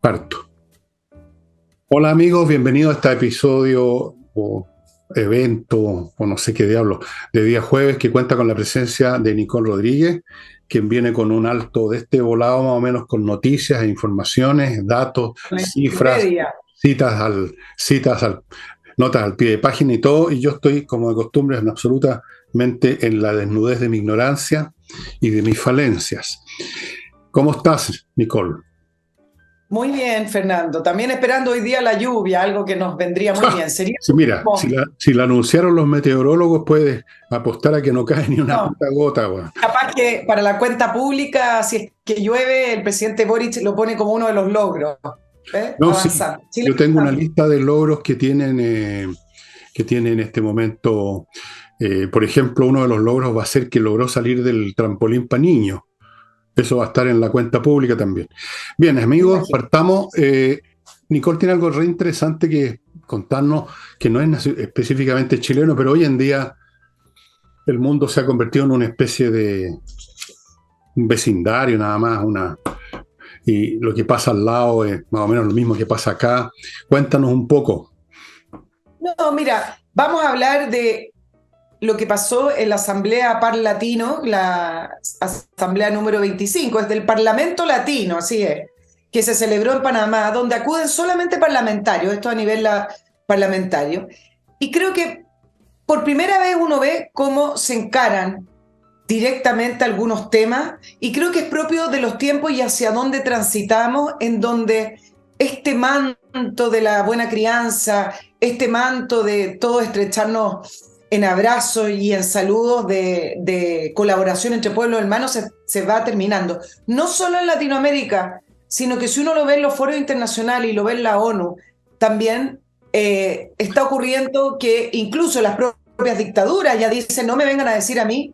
Parto. Hola amigos, bienvenidos a este episodio o evento o no sé qué diablo de día jueves que cuenta con la presencia de Nicole Rodríguez, quien viene con un alto de este volado más o menos con noticias e informaciones, datos, La cifras, enciclopedia. notas al pie de página y todo, y yo estoy como de costumbre absolutamente en la desnudez de mi ignorancia y de mis falencias. ¿Cómo estás, Nicole? Muy bien, Fernando. También esperando hoy día la lluvia, algo que nos vendría muy bien. Sería Sí, mira, si como, la anunciaron los meteorólogos, puedes apostar a que no cae ni una no, puta gota, weón. capaz que para la cuenta pública, si es que llueve, el presidente Boric lo pone como uno de los logros. ¿Eh? No, sí, Avanzando. Chile yo tengo una avanzando. lista de logros que tienen en este momento. Por ejemplo, uno de los logros va a ser que logró salir del trampolín para niños. Eso va a estar en la cuenta pública también. Bien, amigos, Imagínate. partamos. Nicole tiene algo re interesante que contarnos, que no es específicamente chileno, pero hoy en día el mundo se ha convertido en una especie de un vecindario nada más, y lo que pasa al lado es más o menos lo mismo que pasa acá. Cuéntanos un poco. No, mira, vamos a hablar de lo que pasó en la Asamblea Par Latino, la Asamblea número 25, es del Parlamento Latino, así es, que se celebró en Panamá, donde acuden solamente parlamentarios, esto a nivel parlamentario. Y creo que por primera vez uno ve cómo se encaran directamente algunos temas, y creo que es propio de los tiempos y hacia dónde transitamos, en donde este manto de la buena crianza, este manto de todo estrecharnos en abrazos y en saludos de colaboración entre pueblos hermanos se va terminando. No solo en Latinoamérica, sino que si uno lo ve en los foros internacionales y lo ve en la ONU, también está ocurriendo que incluso las propias dictaduras ya dicen, no me vengan a decir a mí,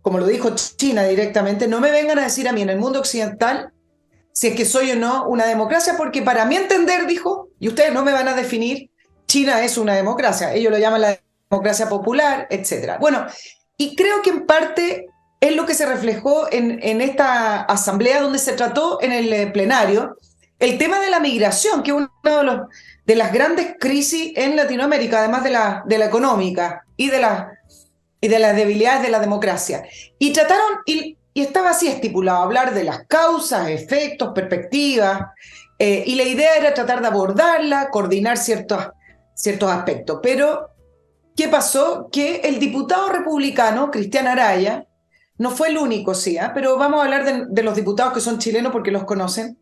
como lo dijo China directamente, no me vengan a decir a mí en el mundo occidental si es que soy o no una democracia, porque para mi entender, dijo, y ustedes no me van a definir, China es una democracia, ellos lo llaman la democracia popular, etc. Bueno, y creo que en parte es lo que se reflejó en esta asamblea donde se trató en el plenario el tema de la migración, que es uno de las grandes crisis en Latinoamérica, además de la económica y de las debilidades de la democracia. Y trataron, y estaba así estipulado, hablar de las causas, efectos, perspectivas, y la idea era tratar de abordarla, coordinar ciertos aspectos. Pero, ¿qué pasó? Que el diputado republicano, Cristian Araya, no fue el único, sí, pero vamos a hablar de los diputados que son chilenos porque los conocen,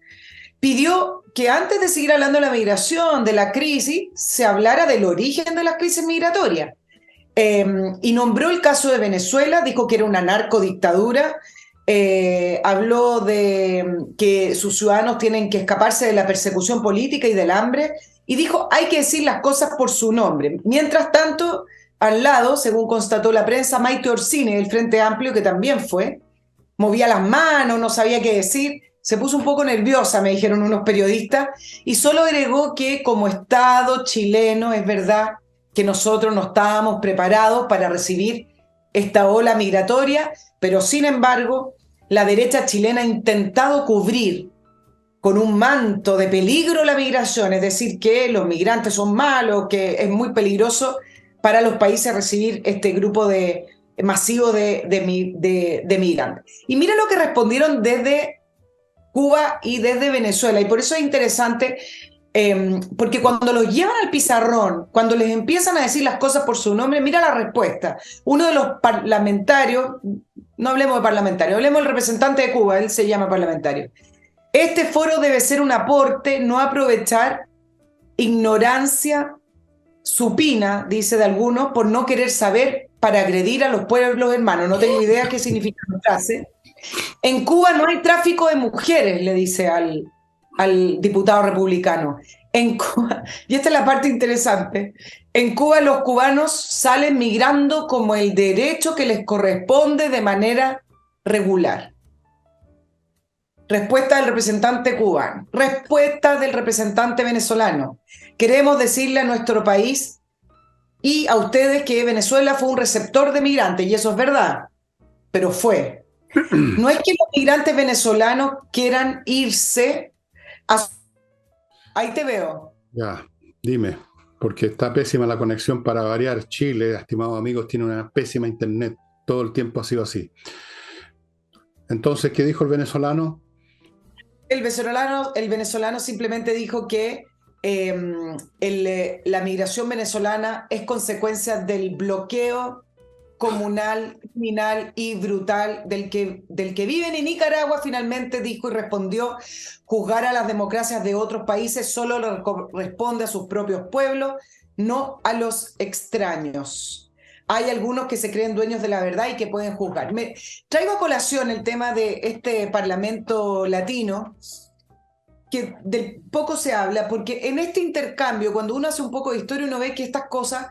pidió que antes de seguir hablando de la migración, de la crisis, se hablara del origen de las crisis migratorias. Y nombró el caso de Venezuela, dijo que era una narcodictadura, habló de que sus ciudadanos tienen que escaparse de la persecución política y del hambre, y dijo hay que decir las cosas por su nombre. Mientras tanto, al lado, según constató la prensa, Maite Orsini del Frente Amplio, que también fue, movía las manos, no sabía qué decir, se puso un poco nerviosa, me dijeron unos periodistas, y solo agregó que como Estado chileno es verdad que nosotros no estábamos preparados para recibir esta ola migratoria, pero sin embargo la derecha chilena ha intentado cubrir con un manto de peligro la migración, es decir, que los migrantes son malos, que es muy peligroso para los países recibir este grupo masivo de migrantes. Y mira lo que respondieron desde Cuba y desde Venezuela, y por eso es interesante, porque cuando los llevan al pizarrón, cuando les empiezan a decir las cosas por su nombre, mira la respuesta. Uno de los parlamentarios, no hablemos de parlamentarios, hablemos del representante de Cuba, él se llama parlamentario. Este foro debe ser un aporte, no aprovechar ignorancia supina, dice de algunos, por no querer saber para agredir a los pueblos hermanos. No tengo idea qué significa la frase. En Cuba no hay tráfico de mujeres, le dice al diputado republicano. En Cuba, y esta es la parte interesante, en Cuba los cubanos salen migrando como el derecho que les corresponde de manera regular. Respuesta del representante cubano. Respuesta del representante venezolano. Queremos decirle a nuestro país y a ustedes que Venezuela fue un receptor de migrantes, y eso es verdad, pero no es que los migrantes venezolanos quieran irse a Ahí te veo. Ya, dime, porque está pésima la conexión para variar. Chile, estimados amigos, tiene una pésima internet. Todo el tiempo ha sido así. Entonces, ¿qué dijo el venezolano? El venezolano simplemente dijo que la migración venezolana es consecuencia del bloqueo comunal, criminal y brutal del que viven en Nicaragua. Finalmente dijo y respondió: juzgar a las democracias de otros países solo le corresponde a sus propios pueblos, no a los extraños. Hay algunos que se creen dueños de la verdad y que pueden juzgar. Traigo a colación el tema de este Parlamento latino, que de poco se habla, porque en este intercambio, cuando uno hace un poco de historia, uno ve que estas cosas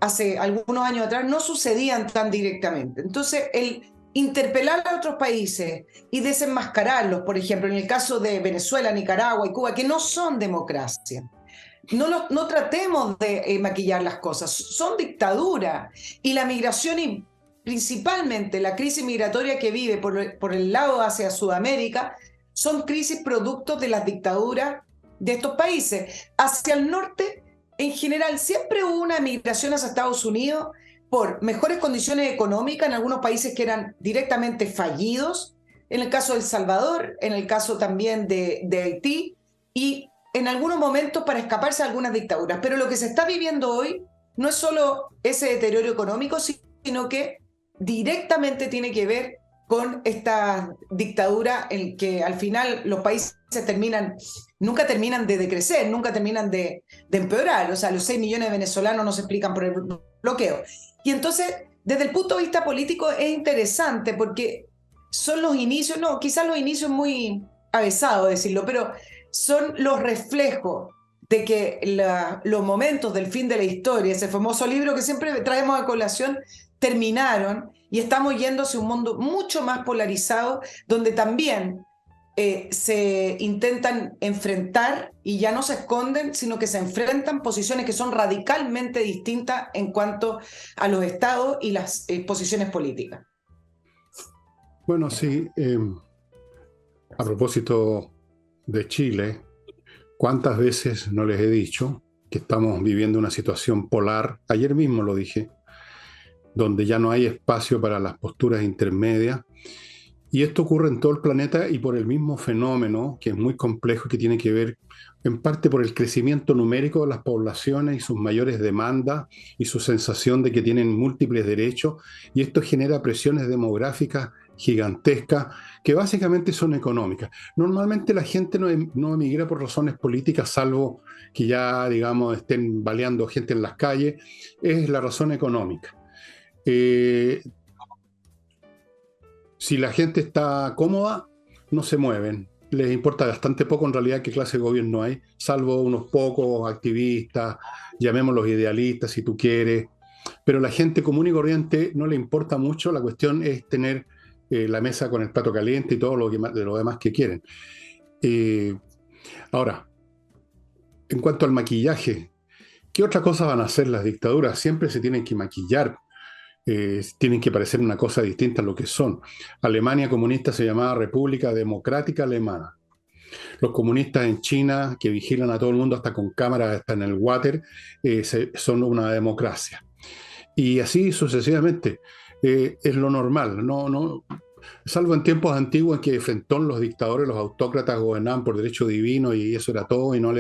hace algunos años atrás no sucedían tan directamente. Entonces, el interpelar a otros países y desenmascararlos, por ejemplo, en el caso de Venezuela, Nicaragua y Cuba, que no son democracia. No tratemos de maquillar las cosas, son dictaduras. Y la migración, y principalmente la crisis migratoria que vive por el lado hacia Sudamérica, son crisis productos de las dictaduras de estos países. Hacia el norte, en general, siempre hubo una migración hacia Estados Unidos por mejores condiciones económicas en algunos países que eran directamente fallidos, en el caso de El Salvador, en el caso también de Haití, y en algunos momentos para escaparse de algunas dictaduras. Pero lo que se está viviendo hoy no es solo ese deterioro económico, sino que directamente tiene que ver con esta dictadura en que al final los países nunca terminan de decrecer, nunca terminan de empeorar. O sea, los 6 millones de venezolanos no se explican por el bloqueo. Y entonces, desde el punto de vista político, es interesante porque son los inicios, no, quizás los inicios muy avesado decirlo, pero son los reflejos de que los momentos del fin de la historia, ese famoso libro que siempre traemos a colación, terminaron y estamos yendo hacia un mundo mucho más polarizado, donde también se intentan enfrentar y ya no se esconden, sino que se enfrentan posiciones que son radicalmente distintas en cuanto a los estados y las posiciones políticas. Bueno, sí, a propósito de Chile, ¿cuántas veces no les he dicho que estamos viviendo una situación polar? Ayer mismo lo dije, donde ya no hay espacio para las posturas intermedias. Y esto ocurre en todo el planeta y por el mismo fenómeno, que es muy complejo, que tiene que ver en parte por el crecimiento numérico de las poblaciones y sus mayores demandas y su sensación de que tienen múltiples derechos. Y esto genera presiones demográficas gigantescas que básicamente son económicas. Normalmente la gente no emigra por razones políticas, salvo que ya, digamos, estén baleando gente en las calles, es la razón económica. Eh, si la gente está cómoda, no se mueven. Les importa bastante poco en realidad qué clase de gobierno hay, salvo unos pocos activistas, llamémoslos idealistas si tú quieres. Pero la gente común y corriente no le importa mucho. La cuestión es tener la mesa con el plato caliente y todo de lo demás que quieren. Eh, Ahora, en cuanto al maquillaje, ¿qué otra cosa van a hacer las dictaduras? Siempre se tienen que maquillar, tienen que parecer una cosa distinta a lo que son. Alemania comunista se llamaba República Democrática Alemana. Los comunistas en China, que vigilan a todo el mundo hasta con cámaras, hasta en el water, son una democracia. Y así sucesivamente. Es lo normal. Salvo en tiempos antiguos en que frente a los dictadores, los autócratas gobernaban por derecho divino y eso era todo y no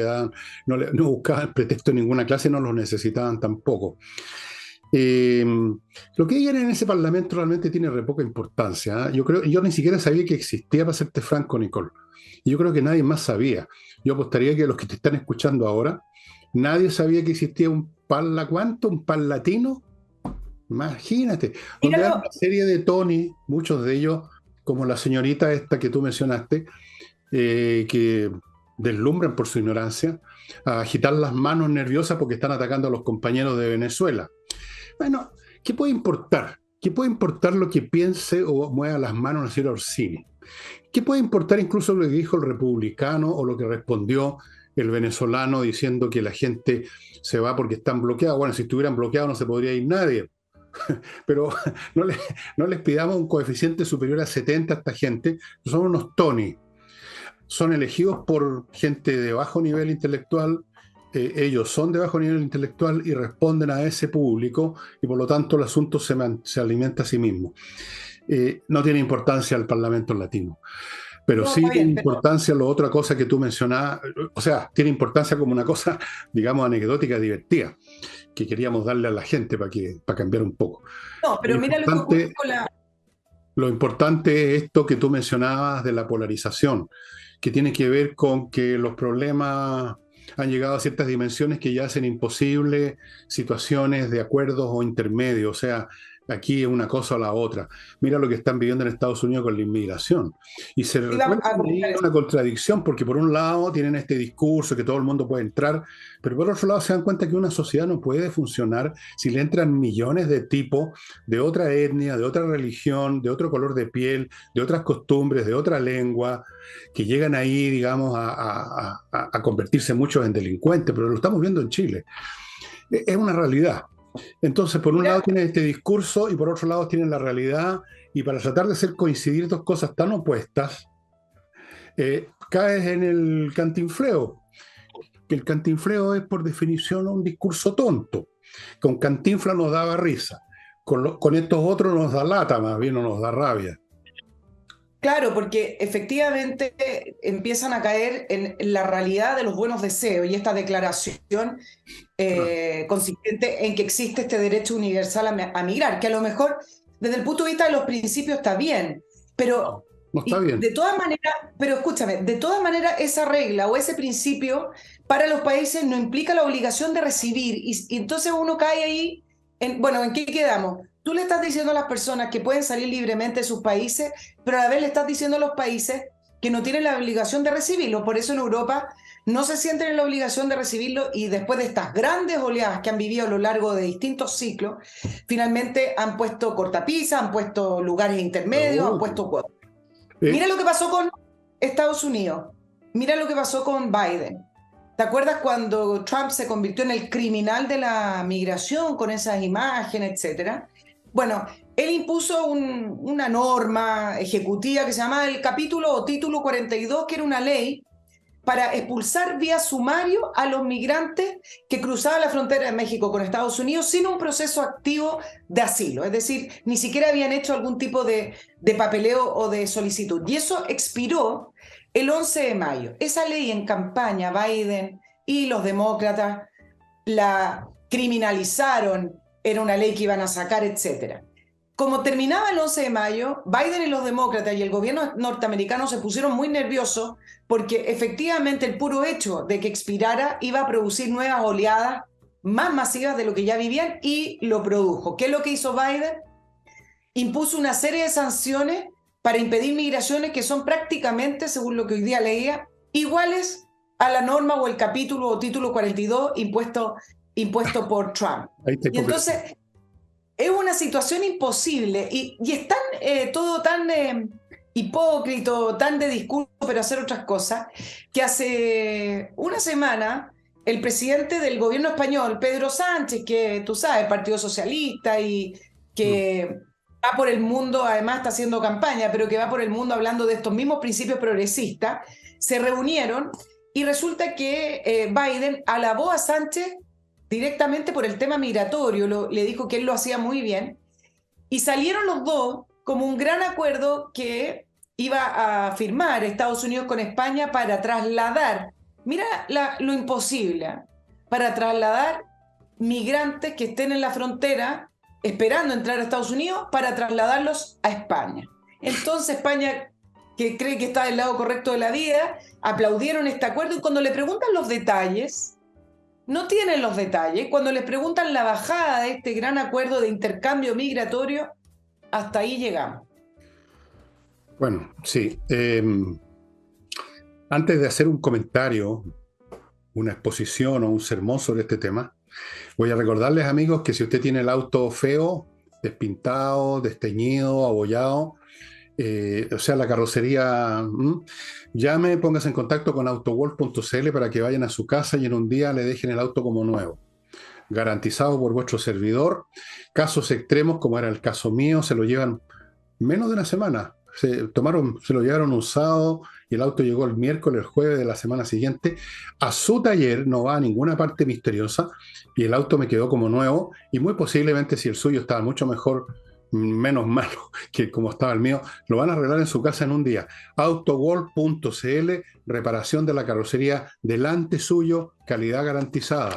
buscaban pretexto de ninguna clase, no los necesitaban tampoco. Eh, lo que digan en ese parlamento realmente tiene re poca importancia, ¿eh? Yo ni siquiera sabía que existía, para serte franco, Nicole. Y yo creo que nadie más sabía. Yo apostaría que los que te están escuchando ahora, nadie sabía que existía un ¿cuánto? Un parlatino. Imagínate, donde hay Míralo, una serie de Tony, muchos de ellos, como la señorita esta que tú mencionaste, que deslumbran por su ignorancia, a agitar las manos nerviosas porque están atacando a los compañeros de Venezuela. Bueno, ¿qué puede importar? ¿Qué puede importar lo que piense o mueva las manos la señora Orsini? ¿Qué puede importar incluso lo que dijo el republicano o lo que respondió el venezolano diciendo que la gente se va porque están bloqueados? Bueno, si estuvieran bloqueados no se podría ir nadie. Pero no les pidamos un coeficiente superior a 70 a esta gente, somos unos Tony. son elegidos por gente de bajo nivel intelectual, ellos son de bajo nivel intelectual y responden a ese público, y por lo tanto el asunto se alimenta a sí mismo. No tiene importancia el Parlamento latino. Pero No, sí está tiene bien, pero importancia la otra cosa que tú mencionabas, o sea, tiene importancia como una cosa, digamos, anecdótica, divertida, que queríamos darle a la gente para cambiar un poco. no, Lo pero mira lo que ocurre importante, con la. lo importante es esto que tú mencionabas de la polarización, que tiene que ver con que los problemas han llegado a ciertas dimensiones que ya hacen imposible situaciones de acuerdos o intermedios. O sea, aquí es una cosa o la otra. Mira lo que están viviendo en Estados Unidos con la inmigración. Y se Iba recuerda a comentar ahí eso. una contradicción, porque por un lado tienen este discurso que todo el mundo puede entrar, pero por otro lado se dan cuenta que una sociedad no puede funcionar si le entran millones de tipos de otra etnia, de otra religión, de otro color de piel, de otras costumbres, de otra lengua, que llegan ahí, digamos, a convertirse muchos en delincuentes, pero lo estamos viendo en Chile. Es una realidad. Entonces, por un lado Mira, tienen este discurso y por otro lado tienen la realidad, y para tratar de hacer coincidir dos cosas tan opuestas, caes en el cantinfleo, que el cantinfleo es por definición un discurso tonto. Con Cantinfla nos daba risa, con estos otros nos da lata, más bien, o nos da rabia. claro, porque efectivamente empiezan a caer en la realidad de los buenos deseos y esta declaración Claro. consistente en que existe este derecho universal a migrar, que a lo mejor desde el punto de vista de los principios está bien, pero No está y bien. de todas maneras, pero escúchame, de todas maneras esa regla o ese principio para los países no implica la obligación de recibir y entonces uno cae ahí bueno, ¿en qué quedamos? Tú le estás diciendo a las personas que pueden salir libremente de sus países, pero a la vez le estás diciendo a los países que no tienen la obligación de recibirlo. Por eso en Europa no se sienten en la obligación de recibirlo y después de estas grandes oleadas que han vivido a lo largo de distintos ciclos, finalmente han puesto cortapisas, han puesto lugares intermedios, han Obvio. puesto cuotas. Mira Eh, lo que pasó con Estados Unidos. Mira lo que pasó con Biden. ¿Te acuerdas cuando Trump se convirtió en el criminal de la migración con esas imágenes, etcétera? Bueno, él impuso una norma ejecutiva que se llama el capítulo o título 42, que era una ley para expulsar vía sumario a los migrantes que cruzaban la frontera de México con Estados Unidos sin un proceso activo de asilo. Es decir, ni siquiera habían hecho algún tipo de papeleo o de solicitud. Y eso expiró el 11 de mayo. Esa ley en campaña, Biden y los demócratas la criminalizaron, era una ley que iban a sacar, etcétera. Como terminaba el 11 de mayo, Biden y los demócratas y el gobierno norteamericano se pusieron muy nerviosos porque efectivamente el puro hecho de que expirara iba a producir nuevas oleadas más masivas de lo que ya vivían y lo produjo. ¿Qué es lo que hizo Biden? Impuso una serie de sanciones para impedir migraciones que son prácticamente, según lo que hoy día leía, iguales a la norma o el capítulo o título 42 impuesto por Trump. Ahí está Y hipocresía. entonces es una situación imposible y es tan, todo tan hipócrita, tan de discurso, pero hacer otras cosas, que hace una semana el presidente del gobierno español, Pedro Sánchez, que tú sabes, Partido Socialista y Mm. que va por el mundo, además está haciendo campaña, pero que va por el mundo hablando de estos mismos principios progresistas, se reunieron y resulta que Biden alabó a Sánchez directamente por el tema migratorio, le dijo que él lo hacía muy bien, y salieron los dos como un gran acuerdo que iba a firmar Estados Unidos con España para trasladar, mira lo imposible, para trasladar migrantes que estén en la frontera esperando entrar a Estados Unidos para trasladarlos a España. Entonces España, que cree que está del lado correcto de la vida, aplaudieron este acuerdo y cuando le preguntan los detalles, no tienen los detalles. Cuando les preguntan la bajada de este gran acuerdo de intercambio migratorio, hasta ahí llegamos. Bueno, sí. Antes de hacer un comentario, una exposición o un sermón sobre este tema, voy a recordarles, amigos, que si usted tiene el auto feo, despintado, desteñido, abollado, o sea, la carrocería, llame, póngase en contacto con autowolf.cl para que vayan a su casa y en un día le dejen el auto como nuevo. Garantizado por vuestro servidor. Casos extremos, como era el caso mío, se lo llevan menos de una semana. Se lo llevaron usado y el auto llegó el miércoles, el jueves de la semana siguiente a su taller, no va a ninguna parte misteriosa y el auto me quedó como nuevo y muy posiblemente si el suyo estaba mucho mejor, menos malo que como estaba el mío, lo van a arreglar en su casa en un día. Autoworld.cl, reparación de la carrocería delante suyo, calidad garantizada.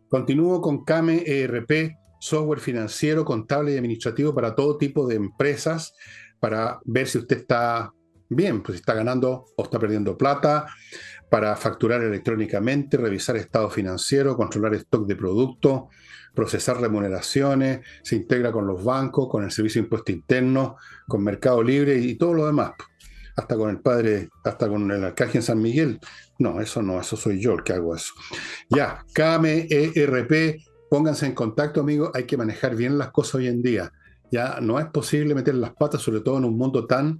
Continúo con Kame ERP, software financiero, contable y administrativo para todo tipo de empresas, para ver si usted está bien, pues si está ganando o está perdiendo plata, para facturar electrónicamente, revisar estado financiero, controlar stock de productos, procesar remuneraciones, se integra con los bancos, con el Servicio de Impuesto Interno, con Mercado Libre y todo lo demás. Hasta con el padre, hasta con el arcángel San Miguel. No, eso soy yo el que hago eso. Ya, KME ERP, pónganse en contacto, amigos, hay que manejar bien las cosas hoy en día. Ya no es posible meter las patas, sobre todo en un mundo tan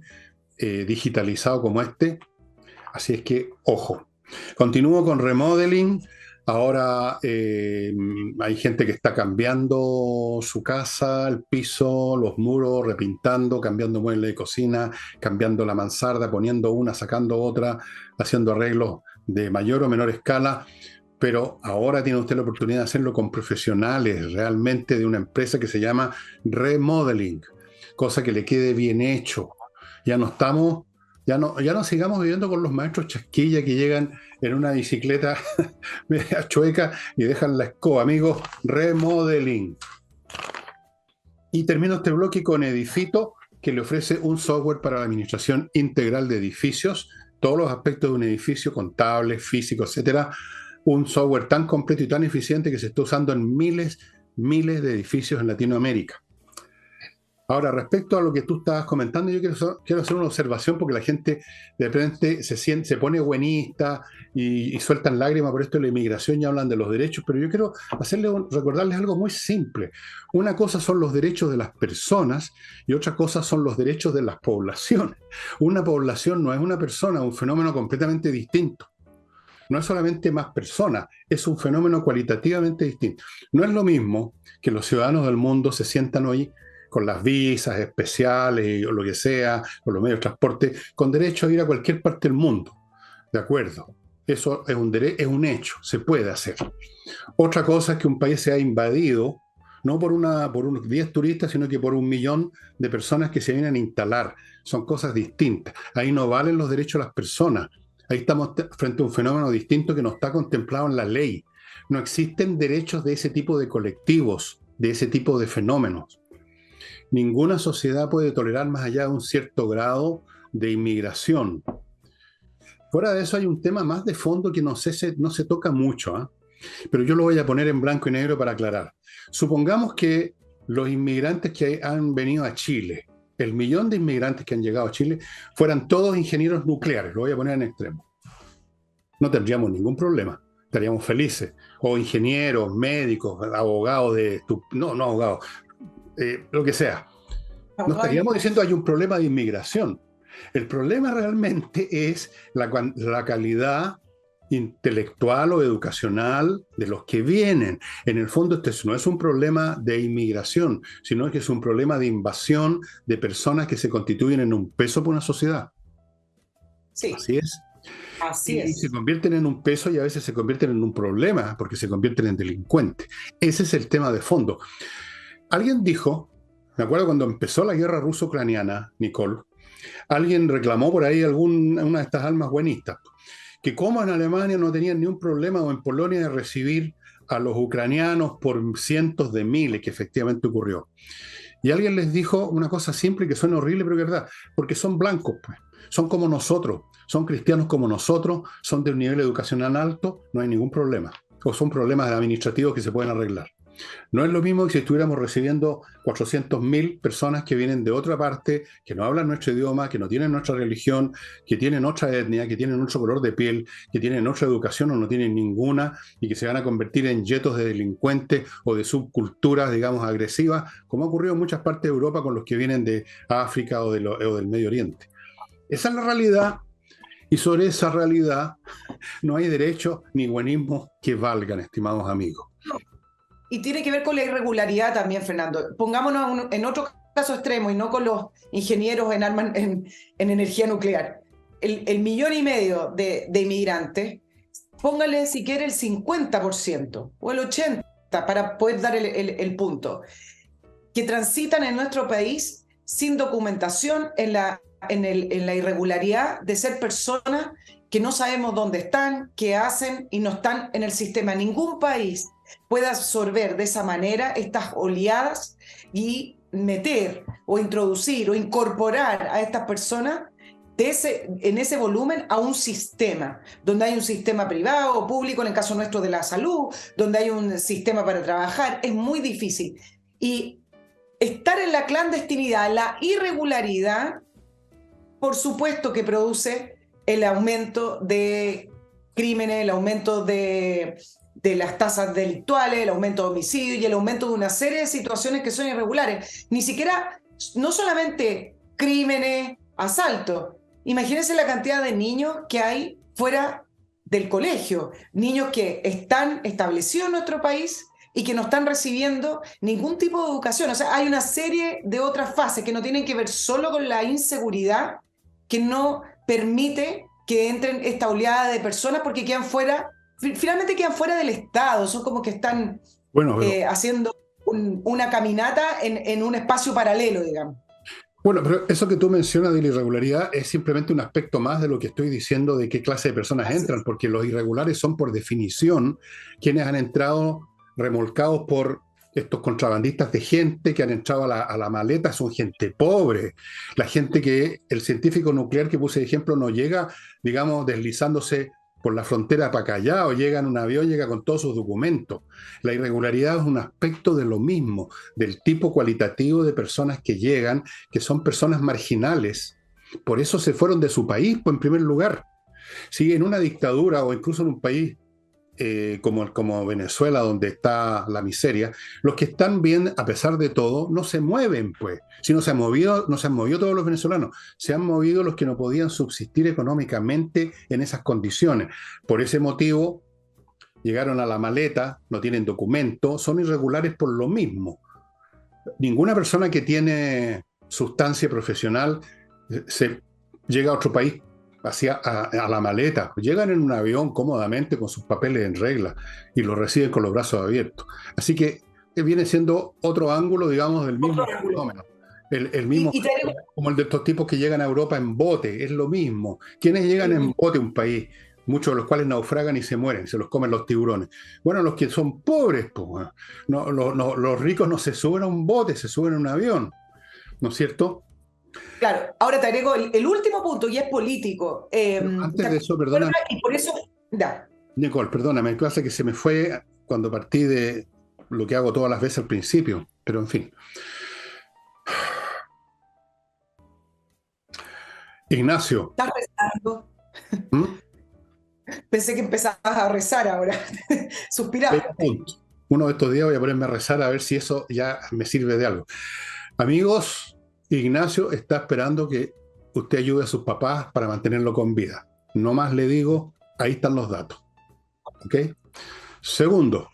digitalizado como este. Así es que, ojo. Continúo con remodeling. Ahora hay gente que está cambiando su casa, el piso, los muros, repintando, cambiando muebles de cocina, cambiando la mansarda, poniendo una, sacando otra, haciendo arreglos de mayor o menor escala. Pero ahora tiene usted la oportunidad de hacerlo con profesionales realmente de una empresa que se llama Remodeling, cosa que le quede bien hecho. Ya no estamos, ya no sigamos viviendo con los maestros chasquilla que llegan en una bicicleta media chueca y dejan la escoba. Amigos, Remodeling. Y termino este bloque con Edifito, que le ofrece un software para la administración integral de edificios, todos los aspectos de un edificio, contables, físicos, etcétera. Un software tan completo y tan eficiente que se está usando en miles de edificios en Latinoamérica. Ahora, respecto a lo que tú estabas comentando, yo quiero hacer una observación porque la gente de repente se pone buenista y sueltan lágrimas por esto de la inmigración y hablan de los derechos, pero yo quiero recordarles algo muy simple. Una cosa son los derechos de las personas y otra cosa son los derechos de las poblaciones. Una población no es una persona, es un fenómeno completamente distinto. No es solamente más personas, es un fenómeno cualitativamente distinto. No es lo mismo que los ciudadanos del mundo se sientan hoy con las visas especiales o lo que sea, con los medios de transporte, con derecho a ir a cualquier parte del mundo. ¿De acuerdo? Eso es un hecho, se puede hacer. Otra cosa es que un país sea invadido, no por unos 10 turistas, sino que por 1 millón de personas que se vienen a instalar. Son cosas distintas. Ahí no valen los derechos de las personas. Ahí estamos frente a un fenómeno distinto que no está contemplado en la ley. No existen derechos de ese tipo de colectivos, de ese tipo de fenómenos. Ninguna sociedad puede tolerar más allá de un cierto grado de inmigración. Fuera de eso hay un tema más de fondo que no se toca mucho, ¿eh? Pero yo lo voy a poner en blanco y negro para aclarar. Supongamos que los inmigrantes que han venido a Chile, el 1 millón de inmigrantes que han llegado a Chile, fueran todos ingenieros nucleares, lo voy a poner en extremo. No tendríamos ningún problema, estaríamos felices. O ingenieros, médicos, abogados no abogados, lo que sea. No estaríamos diciendo hay un problema de inmigración. El problema realmente es la calidad intelectual o educacional de los que vienen. En el fondo, este no es un problema de inmigración, sino que es un problema de invasión de personas que se constituyen en un peso para una sociedad. Sí. Así es. Así es. Y se convierten en un peso y a veces se convierten en un problema porque se convierten en delincuentes. Ese es el tema de fondo. Alguien dijo, me acuerdo cuando empezó la guerra ruso-ucraniana, Nicole, alguien reclamó por ahí una de estas almas buenistas, que como en Alemania no tenían ni un problema o en Polonia de recibir a los ucranianos por cientos de miles, que efectivamente ocurrió. Y alguien les dijo una cosa simple que suena horrible, pero es verdad, porque son blancos, pues, son como nosotros, son cristianos como nosotros, son de un nivel educacional alto, no hay ningún problema, o son problemas administrativos que se pueden arreglar. No es lo mismo que si estuviéramos recibiendo 400.000 personas que vienen de otra parte, que no hablan nuestro idioma, que no tienen nuestra religión, que tienen otra etnia, que tienen otro color de piel, que tienen otra educación o no tienen ninguna y que se van a convertir en yetos de delincuentes o de subculturas, digamos, agresivas, como ha ocurrido en muchas partes de Europa con los que vienen de África o del Medio Oriente. Esa es la realidad. Y sobre esa realidad no hay derecho ni buenismo que valgan, estimados amigos. Y tiene que ver con la irregularidad también, Fernando. Pongámonos en otro caso extremo y no con los ingenieros en armas en energía nuclear, el 1,5 millones de inmigrantes, póngale si quiere el 50% o el 80% para poder dar el punto, que transitan en nuestro país sin documentación, en la irregularidad de ser personas que no sabemos dónde están, qué hacen y no están en el sistema. Ningún país puede absorber de esa manera estas oleadas y meter o introducir o incorporar a estas personas en ese volumen a un sistema, donde hay un sistema privado o público, en el caso nuestro de la salud, donde hay un sistema para trabajar. Es muy difícil. Y estar en la clandestinidad, la irregularidad, por supuesto que produce el aumento de crímenes, el aumento de las tasas delictuales, el aumento de homicidios y el aumento de una serie de situaciones que son irregulares. Ni siquiera, no solamente crímenes, asaltos. Imagínense la cantidad de niños que hay fuera del colegio, niños que están establecidos en nuestro país y que no están recibiendo ningún tipo de educación. O sea, hay una serie de otras fases que no tienen que ver solo con la inseguridad, que no permite que entren esta oleada de personas porque quedan fuera, finalmente quedan fuera del Estado, son como que están haciendo una caminata en un espacio paralelo, digamos. Bueno, pero eso que tú mencionas de la irregularidad es simplemente un aspecto más de lo que estoy diciendo de qué clase de personas entran, porque los irregulares son por definición quienes han entrado remolcados por estos contrabandistas de gente que han entrado a la maleta, son gente pobre. La gente que el científico nuclear que puse de ejemplo no llega, digamos, deslizándose por la frontera para Callao, llega en un avión, llega con todos sus documentos. La irregularidad es un aspecto de lo mismo, del tipo cualitativo de personas que llegan, que son personas marginales. Por eso se fueron de su país, pues, en primer lugar. Si en una dictadura o incluso en un país como Venezuela, donde está la miseria, los que están bien, a pesar de todo, no se mueven, pues. Si no se han movido todos los venezolanos, se han movido los que no podían subsistir económicamente en esas condiciones. Por ese motivo, llegaron a la maleta, no tienen documento, son irregulares por lo mismo. Ninguna persona que tiene sustancia profesional se llega a otro país a la maleta. Llegan en un avión cómodamente con sus papeles en regla y lo reciben con los brazos abiertos. Así que viene siendo otro ángulo, digamos, del mismo fenómeno. El mismo, como el de estos tipos que llegan a Europa en bote, es lo mismo. ¿Quiénes llegan en bote a un país? Muchos de los cuales naufragan y se mueren, se los comen los tiburones. Bueno, los que son pobres, pues, no, los ricos no se suben a un bote, se suben a un avión, ¿no es cierto? Claro, ahora te agrego el último punto y es político. Antes de eso, perdóname. Y por eso, da. Nicole, perdóname, clase que se me fue cuando partí de lo que hago todas las veces al principio, pero en fin. Ignacio. ¿Estás rezando? ¿Mm? Pensé que empezabas a rezar ahora. Suspiraste. Uno de estos días voy a ponerme a rezar a ver si eso ya me sirve de algo. Amigos, Ignacio está esperando que usted ayude a sus papás para mantenerlo con vida. No más le digo, ahí están los datos. ¿Ok? Segundo,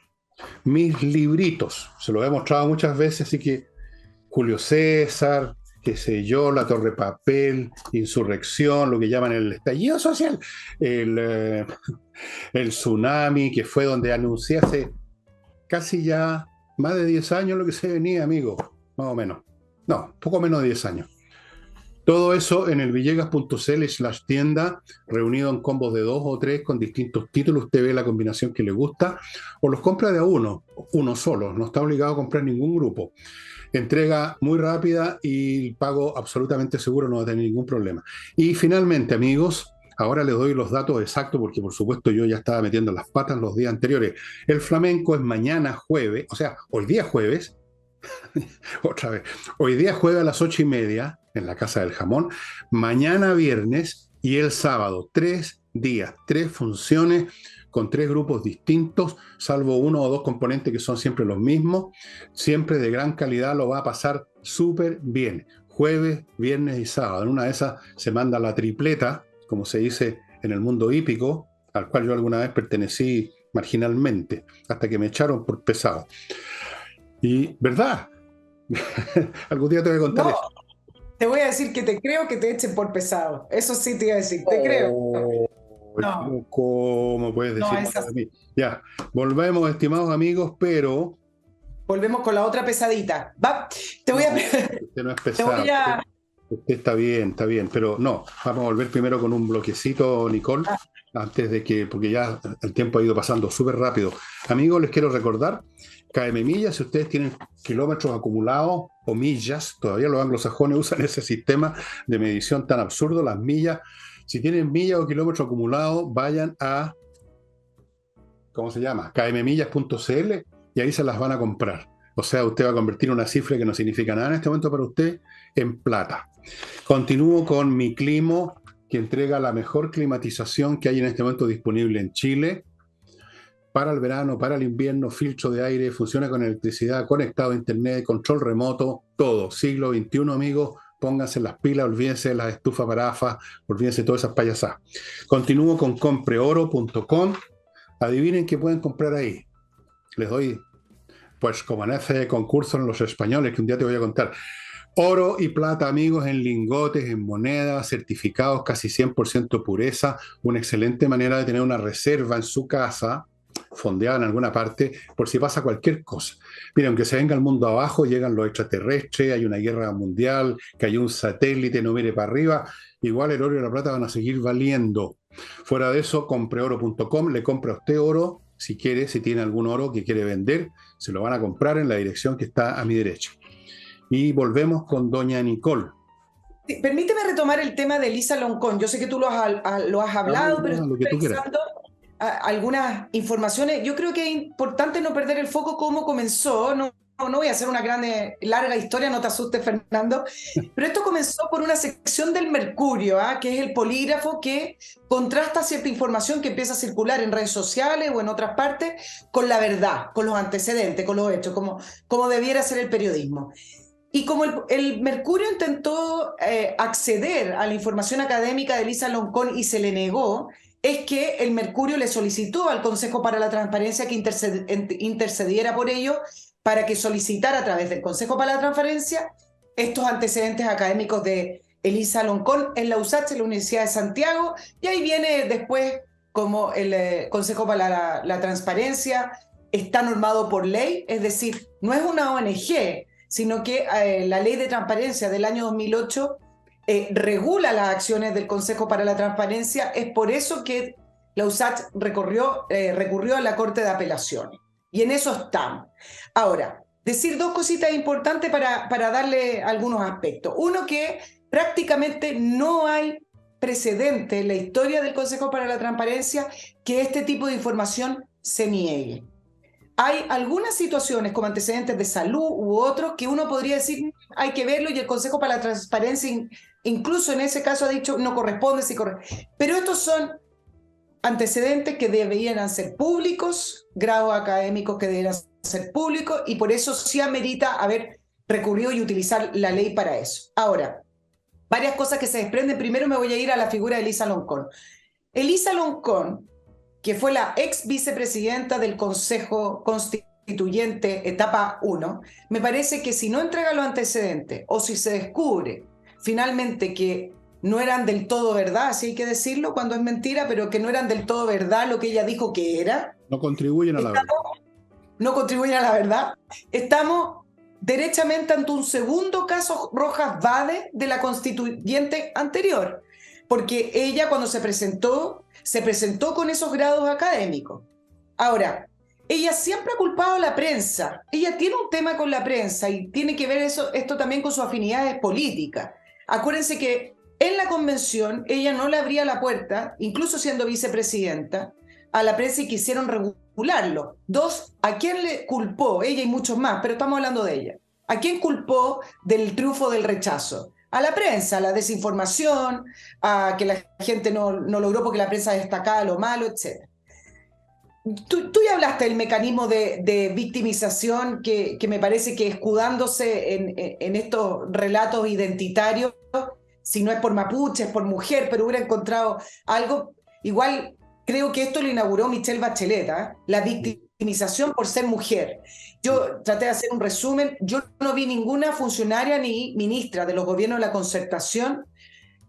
mis libritos. Se los he mostrado muchas veces, así que Julio César, qué sé yo, La Torre Papel, Insurrección, lo que llaman el estallido social, el tsunami, que fue donde anuncié hace casi ya más de 10 años lo que se venía, amigo, más o menos. No, poco menos de 10 años. Todo eso en el villegas.cl/tienda, reunido en combos de 2 o 3 con distintos títulos. Usted ve la combinación que le gusta o los compra de a uno solo. No está obligado a comprar ningún grupo. Entrega muy rápida y pago absolutamente seguro, no va a tener ningún problema. Y finalmente, amigos, ahora les doy los datos exactos porque por supuesto yo ya estaba metiendo las patas los días anteriores. El flamenco es mañana jueves, o sea, hoy día jueves, otra vez, hoy día jueves a las 8:30 en la Casa del Jamón, mañana viernes y el sábado, 3 días, 3 funciones con 3 grupos distintos, salvo 1 o 2 componentes que son siempre los mismos, siempre de gran calidad, lo va a pasar súper bien. Jueves, viernes y sábado. En una de esas se manda la tripleta, como se dice en el mundo hípico, al cual yo alguna vez pertenecí marginalmente, hasta que me echaron por pesado. Y, ¿verdad? Algún día te voy a contar No, eso. te voy a decir que te creo que te echen por pesado. Eso sí te iba a decir, te creo. Oh, No, ¿cómo puedes no decir es eso de así. mí? Ya, volvemos, estimados amigos, pero Volvemos con la otra pesadita. Va, te voy a, no, usted no es te voy pesado. a, Usted está bien, pero no, vamos a volver primero con un bloquecito, Nicole, ah, antes de que, porque ya el tiempo ha ido pasando súper rápido. Amigos, les quiero recordar, KM Millas, si ustedes tienen kilómetros acumulados o millas, todavía los anglosajones usan ese sistema de medición tan absurdo, las millas. Si tienen millas o kilómetros acumulados, vayan a, ¿cómo se llama? kmmillas.cl y ahí se las van a comprar. O sea, usted va a convertir una cifra que no significa nada en este momento para usted en plata. Continúo con Mi Climo, que entrega la mejor climatización que hay en este momento disponible en Chile. Para el verano, para el invierno, filtro de aire, funciona con electricidad, conectado a internet, control remoto, todo. Siglo XXI, amigos, pónganse las pilas, olvídense de las estufas parafas, olvídense de todas esas payasadas. Continúo con compreoro.com. Adivinen qué pueden comprar ahí. Les doy, pues como en ese concurso en los españoles, que un día te voy a contar. Oro y plata, amigos, en lingotes, en monedas, certificados casi 100% pureza, una excelente manera de tener una reserva en su casa, fondeada en alguna parte, por si pasa cualquier cosa. Mira, aunque se venga el mundo abajo, llegan los extraterrestres, hay una guerra mundial, que hay un satélite, no mire para arriba, igual el oro y la plata van a seguir valiendo. Fuera de eso, compreoro.com, le compra a usted oro, si quiere, si tiene algún oro que quiere vender, se lo van a comprar en la dirección que está a mi derecha. Y volvemos con doña Nicole. sí, permíteme retomar el tema de Elisa Loncón. Yo sé que tú lo has hablado, pero Ah, estoy lo que tú quieras. revisando algunas informaciones. Yo creo que es importante no perder el foco cómo comenzó. No voy a hacer una grande, larga historia, no te asustes, Fernando. Pero esto comenzó por una sección del Mercurio, que es el polígrafo que contrasta cierta información que empieza a circular en redes sociales o en otras partes con la verdad, con los antecedentes, con los hechos, como debiera ser el periodismo. Y como el Mercurio intentó acceder a la información académica de Elisa Loncón y se le negó, es que el Mercurio le solicitó al Consejo para la Transparencia que intercediera por ello para que solicitara a través del Consejo para la Transparencia estos antecedentes académicos de Elisa Loncón en la USACH, en la Universidad de Santiago, y ahí viene después como el Consejo para la Transparencia está normado por ley, es decir, no es una ONG, sino que la ley de transparencia del año 2008 regula las acciones del Consejo para la Transparencia. Es por eso que la USACH recurrió a la Corte de Apelaciones. Y en eso estamos. Ahora, decir dos cositas importantes para darle algunos aspectos. Uno, que prácticamente no hay precedente en la historia del Consejo para la Transparencia que este tipo de información se niegue. Hay algunas situaciones como antecedentes de salud u otros que uno podría decir hay que verlo y el Consejo para la Transparencia incluso en ese caso ha dicho no corresponde, sí corresponde. Pero estos son antecedentes que deberían ser públicos, grados académicos que deberían ser públicos y por eso sí amerita haber recurrido y utilizar la ley para eso. Ahora, varias cosas que se desprenden. Primero me voy a ir a la figura de Elisa Loncón. Elisa Loncón, que fue la ex vicepresidenta del Consejo Constituyente, etapa 1, me parece que si no entrega los antecedentes o si se descubre finalmente que no eran del todo verdad, así hay que decirlo cuando es mentira, pero que no eran del todo verdad lo que ella dijo que era, No contribuyen a la verdad. no contribuyen a la verdad, estamos derechamente ante un segundo caso Rojas Vade de la constituyente anterior, porque ella cuando se presentó con esos grados académicos. Ahora, ella siempre ha culpado a la prensa, ella tiene un tema con la prensa y tiene que ver esto también con sus afinidades políticas. Acuérdense que en la convención ella no le abría la puerta, incluso siendo vicepresidenta, a la prensa y quisieron regularlo. Dos, ¿a quién le culpó? Ella y muchos más, pero estamos hablando de ella. ¿A quién culpó del triunfo del rechazo? A la prensa, a la desinformación, a que la gente no logró porque la prensa destacaba lo malo, etc. Tú ya hablaste del mecanismo de victimización que me parece que escudándose en estos relatos identitarios, si no es por mapuche, es por mujer, pero hubiera encontrado algo, igual creo que esto lo inauguró Michelle Bachelet, la victimización por ser mujer. Yo traté de hacer un resumen, yo no vi ninguna funcionaria ni ministra de los gobiernos de la Concertación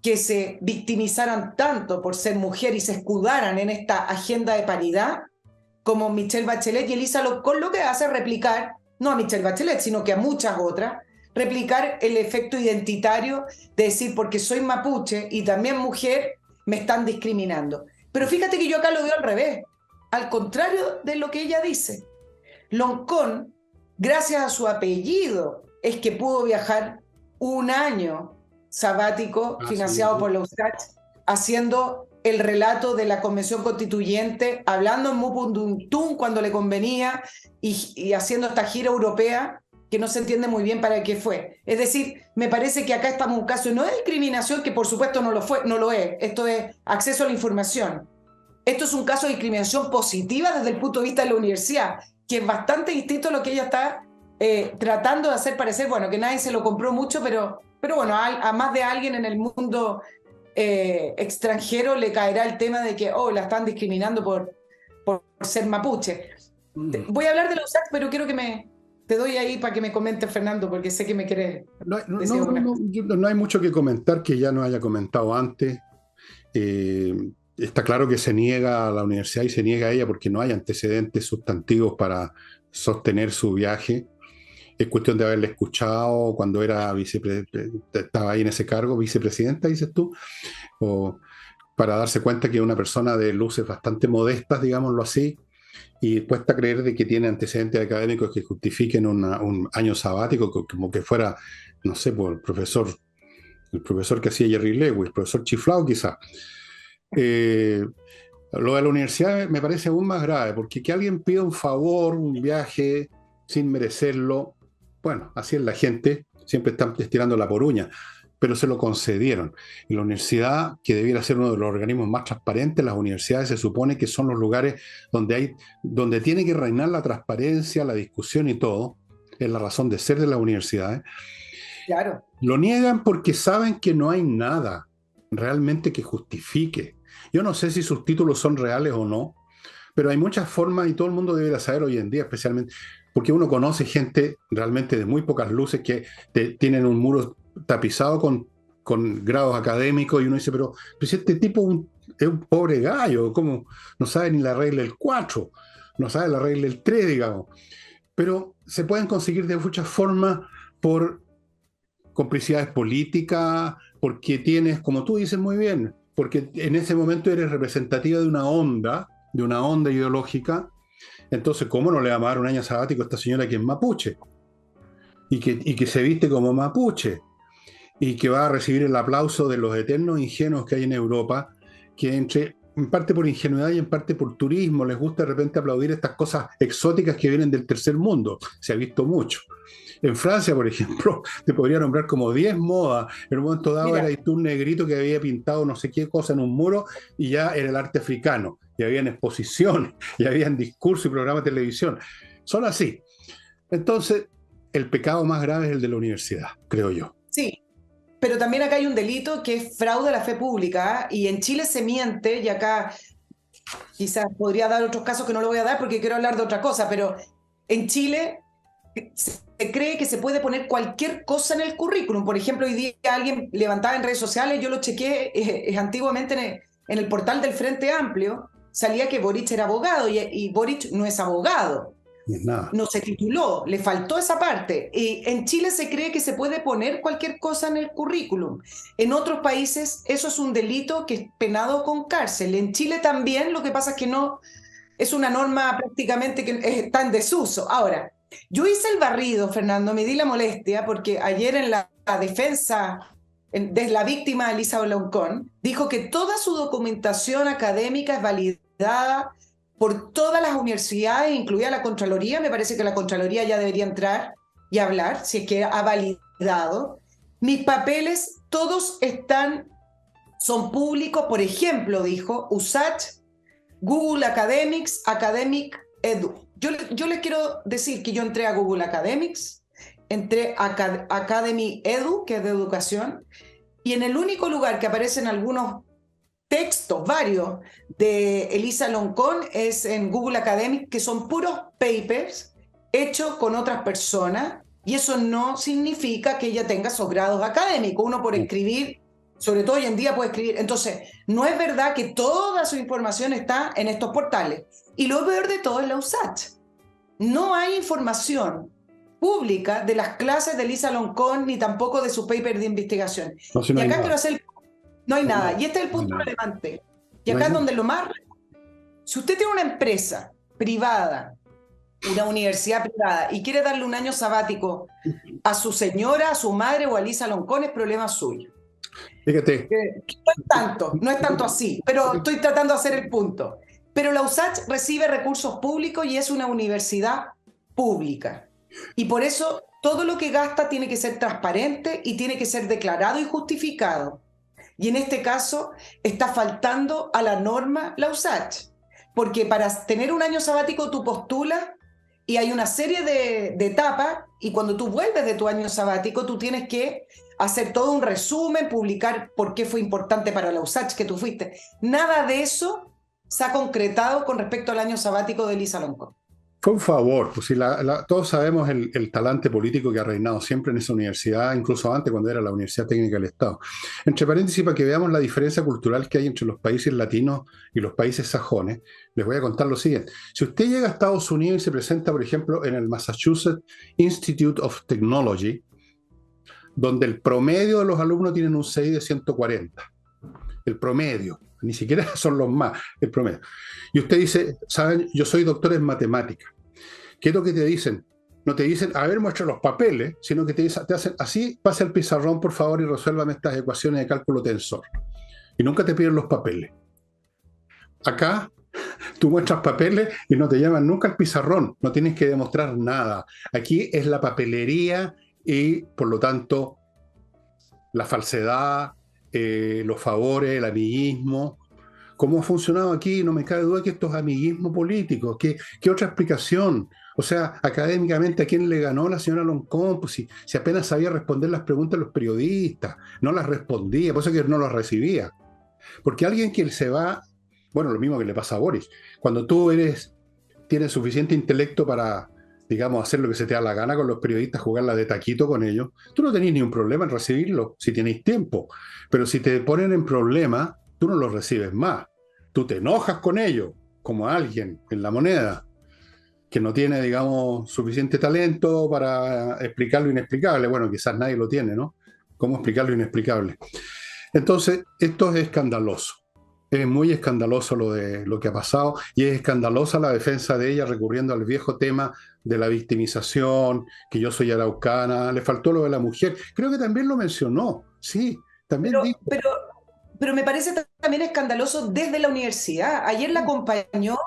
que se victimizaran tanto por ser mujer y se escudaran en esta agenda de paridad como Michelle Bachelet y Elisa Loncón, lo que hace replicar, no a Michelle Bachelet, sino que a muchas otras, replicar el efecto identitario de decir, porque soy mapuche y también mujer, me están discriminando. Pero fíjate que yo acá lo veo al revés, al contrario de lo que ella dice. Loncón, gracias a su apellido, es que pudo viajar un año sabático financiado por la USACH, haciendo el relato de la Convención Constituyente, hablando en Mupunduntum cuando le convenía y haciendo esta gira europea que no se entiende muy bien para qué fue. Es decir, me parece que acá estamos en un caso no de discriminación, que por supuesto no lo es, esto es acceso a la información. Esto es un caso de discriminación positiva desde el punto de vista de la universidad, que es bastante distinto a lo que ella está tratando de hacer parecer, bueno, que nadie se lo compró mucho, pero bueno, a más de alguien en el mundo extranjero le caerá el tema de que, la están discriminando por ser mapuche. Voy a hablar de la USAC, pero quiero que te doy ahí para que me comentes, Fernando, porque sé que me querés decir no hay mucho que comentar que ya no haya comentado antes. Está claro que se niega a la universidad y se niega a ella porque no hay antecedentes sustantivos para sostener su viaje. Es cuestión de haberle escuchado cuando era estaba ahí en ese cargo, vicepresidenta, dices tú, o para darse cuenta que es una persona de luces bastante modestas, digámoslo así, y cuesta creer de que tiene antecedentes académicos que justifiquen un año sabático, como que fuera, no sé, por el profesor que hacía Jerry Lewis, el profesor chiflado quizás. Lo de la universidad me parece aún más grave, porque que alguien pida un favor, un viaje, sin merecerlo, bueno, así es la gente, siempre están estirando la poruña, pero se lo concedieron. Y la universidad, que debiera ser uno de los organismos más transparentes, las universidades se supone que son los lugares donde tiene que reinar la transparencia, la discusión y todo, es la razón de ser de las universidades. Claro. Lo niegan porque saben que no hay nada realmente que justifique. Yo no sé si sus títulos son reales o no, pero hay muchas formas y todo el mundo debería saber hoy en día, especialmente porque uno conoce gente realmente de muy pocas luces que tienen un muro tapizado con grados académicos y uno dice, pero si este tipo es un pobre gallo, ¿cómo no sabe ni la regla del 4? No sabe la regla del 3, digamos. Pero se pueden conseguir de muchas formas por complicidades políticas, porque tienes, como tú dices muy bien, porque en ese momento eres representativa de una onda ideológica. Entonces, ¿cómo no le vamos a dar un año sabático a esta señora que es mapuche? Y que se viste como mapuche, y que va a recibir el aplauso de los eternos ingenuos que hay en Europa, que en parte por ingenuidad y en parte por turismo les gusta de repente aplaudir estas cosas exóticas que vienen del tercer mundo. Se ha visto mucho. En Francia, por ejemplo, te podría nombrar como 10 modas. En un momento dado era un negrito que había pintado no sé qué cosa en un muro y ya era el arte africano. Y habían exposiciones, y habían discursos y programas de televisión. Son así. Entonces, el pecado más grave es el de la universidad, creo yo. Sí, pero también acá hay un delito que es fraude a la fe pública, y en Chile se miente, y acá quizás podría dar otros casos que no lo voy a dar porque quiero hablar de otra cosa, pero en Chile se cree que se puede poner cualquier cosa en el currículum. Por ejemplo, hoy día alguien levantaba en redes sociales, yo lo chequé antiguamente en el portal del Frente Amplio, salía que Boric era abogado y Boric no es abogado. Nada. No se tituló, le faltó esa parte. Y en Chile se cree que se puede poner cualquier cosa en el currículum. En otros países eso es un delito que es penado con cárcel. En Chile también, lo que pasa es que no es una norma prácticamente que está en desuso. Ahora, yo hice el barrido, Fernando, me di la molestia porque ayer en la defensa de la víctima Elisa Loncón dijo que toda su documentación académica es validada por todas las universidades, incluida la Contraloría. Me parece que la Contraloría ya debería entrar y hablar, si es que ha validado. Mis papeles, todos son públicos. Por ejemplo, dijo USACH, Google Academics, Academic Edu. Yo les quiero decir que yo entré a Google Academics, entré a Academy Edu, que es de educación, y en el único lugar que aparecen algunos textos, varios, de Elisa Loncón, es en Google Academic, que son puros papers hechos con otras personas, y eso no significa que ella tenga esos grados académicos. Uno por escribir, sobre todo hoy en día puede escribir. Entonces, no es verdad que toda su información está en estos portales. Y lo peor de todo es la USACH. No hay información pública de las clases de Elisa Loncón, ni tampoco de su paper de investigación. No, si no Y hay acá nada. quiero hacer... No hay No hay nada. nada. Y este es el No hay punto nada. relevante. Y No acá hay es nada. donde lo más... Si usted tiene una empresa privada, una universidad privada, y quiere darle un año sabático a su señora, a su madre o a Elisa Loncón, es problema suyo. Fíjate. No es tanto así, pero estoy tratando de hacer el punto. Pero la USACH recibe recursos públicos y es una universidad pública. Y por eso todo lo que gasta tiene que ser transparente y tiene que ser declarado y justificado. Y en este caso está faltando a la norma la USACH, porque para tener un año sabático tú postulas y hay una serie de etapas, y cuando tú vuelves de tu año sabático tú tienes que hacer todo un resumen, publicar por qué fue importante para la USACH que tú fuiste. Nada de eso se ha concretado con respecto al año sabático de Elisa Loncón. Fue un favor, pues si todos sabemos el talante político que ha reinado siempre en esa universidad, incluso antes cuando era la Universidad Técnica del Estado. Entre paréntesis, para que veamos la diferencia cultural que hay entre los países latinos y los países sajones, les voy a contar lo siguiente. Si usted llega a Estados Unidos y se presenta, por ejemplo, en el Massachusetts Institute of Technology, donde el promedio de los alumnos tienen un 6 de 140, el promedio, ni siquiera son los más, el promedio. Y usted dice, saben, yo soy doctor en matemáticas. ¿Qué es lo que te dicen? No te dicen, a ver, muestra los papeles, sino que te hacen, así, pase el pizarrón, por favor, y resuélvame estas ecuaciones de cálculo tensor. Y nunca te piden los papeles. Acá, tú muestras papeles y no te llaman nunca al pizarrón, no tienes que demostrar nada. Aquí es la papelería y, por lo tanto, la falsedad, los favores, el amiguismo. ¿Cómo ha funcionado aquí? No me cabe duda que esto es amiguismo político. ¿Qué otra explicación? O sea, académicamente, ¿a quién le ganó la señora Loncón? Pues si apenas sabía responder las preguntas de los periodistas, no las respondía, por eso que no las recibía. Porque alguien que se va, bueno, lo mismo que le pasa a Boris, cuando tú tienes suficiente intelecto para, digamos, hacer lo que se te da la gana con los periodistas, jugarla de taquito con ellos, tú no tenés ni un problema en recibirlo, si tenéis tiempo. Pero si te ponen en problema, tú no los recibes más. Tú te enojas con ellos, como alguien en La Moneda, que no tiene, digamos, suficiente talento para explicar lo inexplicable. Bueno, quizás nadie lo tiene, ¿no? ¿Cómo explicar lo inexplicable? Entonces, esto es escandaloso. Es muy escandaloso lo que ha pasado y es escandalosa la defensa de ella recurriendo al viejo tema de la victimización, que yo soy araucana, le faltó lo de la mujer. Creo que también lo mencionó, sí, también Pero, dijo. pero, pero me parece también escandaloso desde la universidad. Ayer la acompañó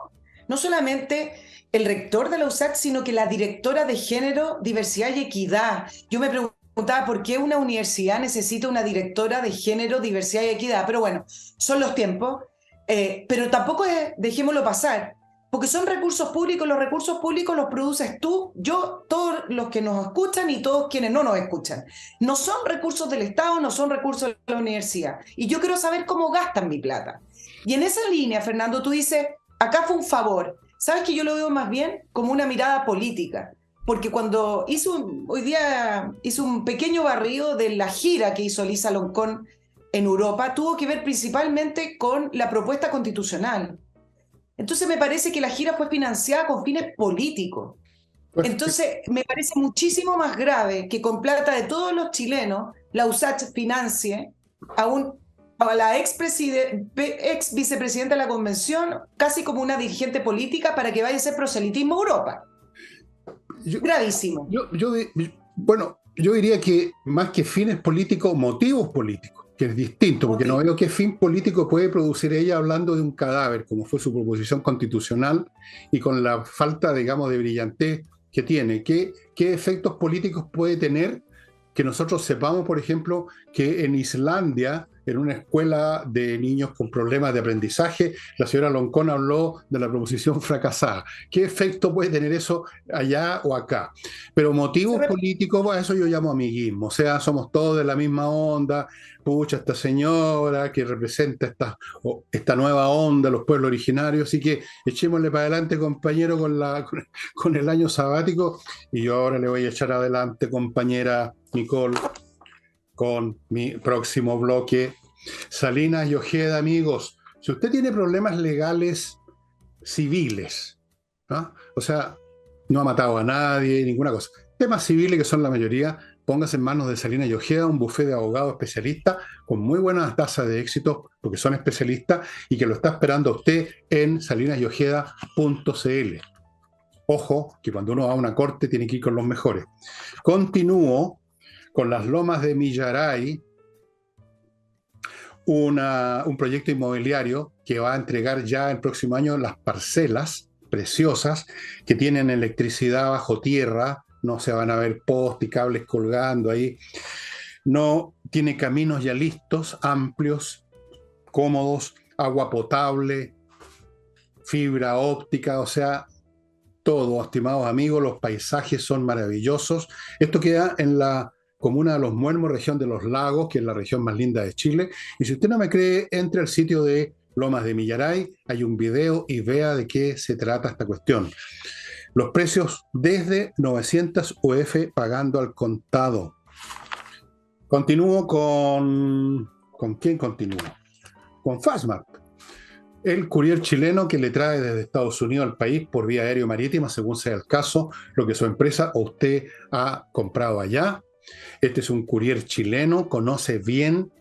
no solamente el rector de la USAC, sino que la directora de Género, Diversidad y Equidad. Yo me preguntaba por qué una universidad necesita una directora de Género, Diversidad y Equidad, pero bueno, son los tiempos. Pero tampoco dejémoslo pasar, porque son recursos públicos, los recursos públicos los produces tú, yo, todos los que nos escuchan y todos quienes no nos escuchan. No son recursos del Estado, no son recursos de la universidad. Y yo quiero saber cómo gastan mi plata. Y en esa línea, Fernando, tú dices, acá fue un favor. ¿Sabes que yo lo veo más bien como una mirada política? Porque cuando hoy día hizo un pequeño barrido de la gira que hizo Elisa Loncón en Europa, tuvo que ver principalmente con la propuesta constitucional. Entonces me parece que la gira fue financiada con fines políticos. Pues, Entonces me parece muchísimo más grave que con plata de todos los chilenos la USACH financie a la ex vicepresidenta de la convención casi como una dirigente política para que vaya a hacer proselitismo a Europa. yo, Gravísimo. bueno, yo diría que más que fines políticos, motivos políticos, que es distinto, porque no veo qué fin político puede producir ella hablando de un cadáver, como fue su proposición constitucional, y con la falta, digamos, de brillantez que tiene. ¿Qué efectos políticos puede tener que nosotros sepamos, por ejemplo, que en Islandia en una escuela de niños con problemas de aprendizaje. La señora Loncón habló de la proposición fracasada. ¿Qué efecto puede tener eso allá o acá? Pero motivos políticos, bueno, eso yo llamo amiguismo. O sea, somos todos de la misma onda. Pucha, esta señora que representa esta nueva onda, los pueblos originarios. Así que echémosle para adelante, compañero, con el año sabático. Y yo ahora le voy a echar adelante, compañera Nicole, con mi próximo bloque. Salinas y Ojeda, amigos, si usted tiene problemas legales civiles, ¿no? O sea, no ha matado a nadie, ninguna cosa, temas civiles que son la mayoría, póngase en manos de Salinas y Ojeda, un bufé de abogados especialistas con muy buenas tasas de éxito, porque son especialistas, y que lo está esperando a usted en salinasyojeda.cl. Ojo, que cuando uno va a una corte tiene que ir con los mejores. Continúo con las Lomas de Millaray, un proyecto inmobiliario que va a entregar ya el próximo año las parcelas preciosas que tienen electricidad bajo tierra, no se van a ver postes y cables colgando ahí, no tiene caminos ya listos, amplios, cómodos, agua potable, fibra óptica, o sea, todo, estimados amigos, los paisajes son maravillosos. Esto queda en la comuna de Los Muermos, región de Los Lagos, que es la región más linda de Chile. Y si usted no me cree, entre al sitio de Lomas de Millaray, hay un video y vea de qué se trata esta cuestión. Los precios desde 900 UF pagando al contado. Continúo con... ¿Con quién continúo? Con Fastmark, el courier chileno que le trae desde Estados Unidos al país por vía aérea o marítima, según sea el caso, lo que su empresa o usted ha comprado allá. Este es un courier chileno, conoce bien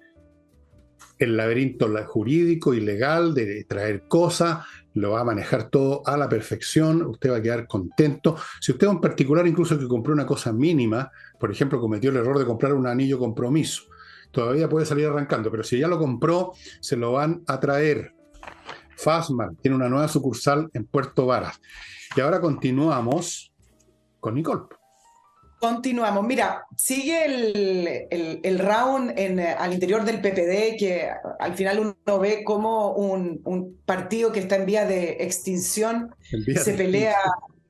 el laberinto jurídico y legal de traer cosas, lo va a manejar todo a la perfección, usted va a quedar contento. Si usted es un particular incluso que compró una cosa mínima, por ejemplo, cometió el error de comprar un anillo compromiso, todavía puede salir arrancando, pero si ya lo compró, se lo van a traer. Fastmark tiene una nueva sucursal en Puerto Varas. Y ahora continuamos con Nicole. Continuamos. Mira, sigue el round al interior del PPD, que al final uno ve como un partido que está en vía de extinción se pelea.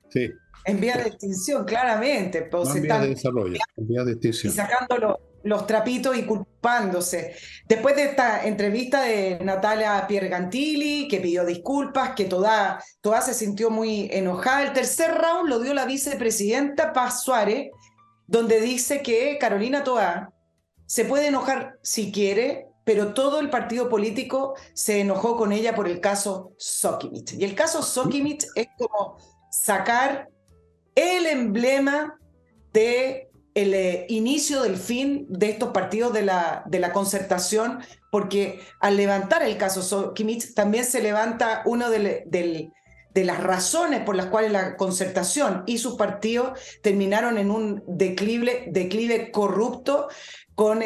Sí. En vía de extinción, claramente. Pues no en vías de desarrollo, en vías de extinción. Y sacando los trapitos y culpándose. Después de esta entrevista de Natalia Piergantilli, que pidió disculpas, que toda se sintió muy enojada, el tercer round lo dio la vicepresidenta Paz Suárez, donde dice que Carolina Toá se puede enojar si quiere, pero todo el partido político se enojó con ella por el caso Sokimich. Y el caso Sokimich es como sacar el emblema de el inicio del fin de estos partidos de la concertación, porque al levantar el caso Sokimich también se levanta uno de las razones por las cuales la concertación y sus partidos terminaron en un declive corrupto, con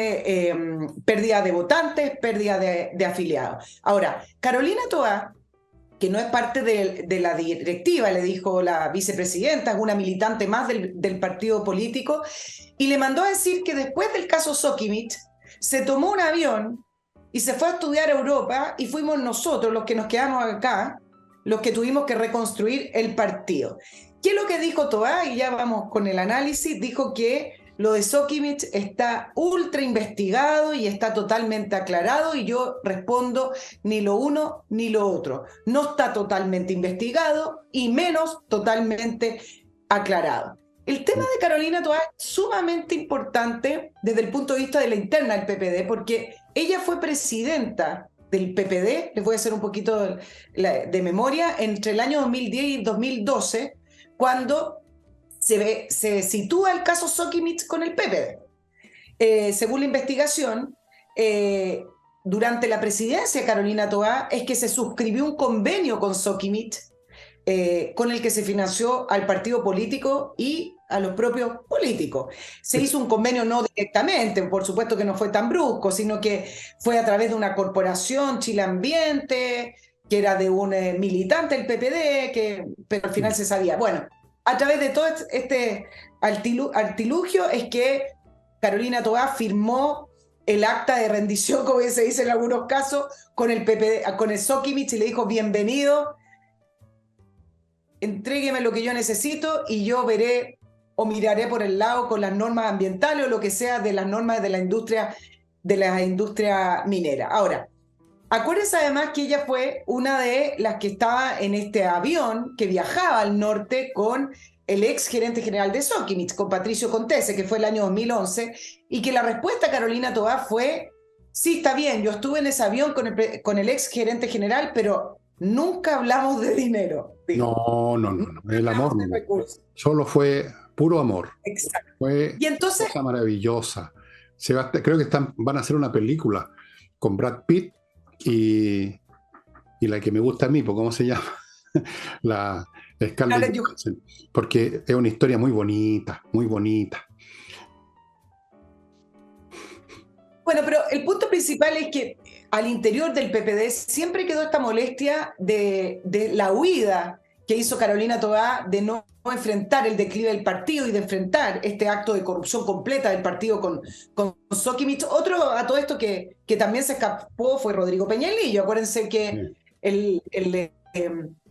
pérdida de votantes, pérdida de afiliados. Ahora, Carolina Toá, que no es parte de la directiva, le dijo la vicepresidenta, es una militante más del partido político, y le mandó a decir que después del caso Sokimich se tomó un avión y se fue a estudiar a Europa, y fuimos nosotros los que nos quedamos acá, los que tuvimos que reconstruir el partido. ¿Qué es lo que dijo Toá? Y ya vamos con el análisis. Dijo que lo de Sokimich está ultra investigado y está totalmente aclarado, y yo respondo, ni lo uno ni lo otro. No está totalmente investigado y menos totalmente aclarado. El tema de Carolina Toá es sumamente importante desde el punto de vista de la interna del PPD, porque ella fue presidenta del PPD, les voy a hacer un poquito de memoria, entre el año 2010 y 2012, cuando se sitúa el caso Sokimich con el PPD. Según la investigación, durante la presidencia de Carolina Toá es que se suscribió un convenio con Sokimich, con el que se financió al partido político y a los propios políticos. Se hizo un convenio no directamente, por supuesto que no fue tan brusco, sino que fue a través de una corporación, Chile Ambiente, que era de un militante del PPD, pero al final se sabía. Bueno, a través de todo este artilugio es que Carolina Toá firmó el acta de rendición, como se dice en algunos casos, con el PPD, con el Sokimich, y le dijo: bienvenido, entrégueme lo que yo necesito y yo veré o miraré por el lado con las normas ambientales o lo que sea de las normas de la industria minera. Ahora, acuérdense además que ella fue una de las que estaba en este avión que viajaba al norte con el ex gerente general de Sokimich, con Patricio Contese, que fue el año 2011, y que la respuesta a Carolina Toá fue: sí, está bien, yo estuve en ese avión con el ex gerente general, pero nunca hablamos de dinero. No, no, no, no. El amor De no. recursos. Solo fue puro amor. Exacto. Fue Y entonces, cosa maravillosa. Creo que van a hacer una película con Brad Pitt y, y la que me gusta a mí, ¿cómo se llama? La Scarlett Johansson. Porque es una historia muy bonita, muy bonita. bueno, pero el punto principal es que al interior del PPD siempre quedó esta molestia de la huida que hizo Carolina Toá de no enfrentar el declive del partido y de enfrentar este acto de corrupción completa del partido con Sokimich. Otro a todo esto que también se escapó fue Rodrigo Peñalillo. Acuérdense que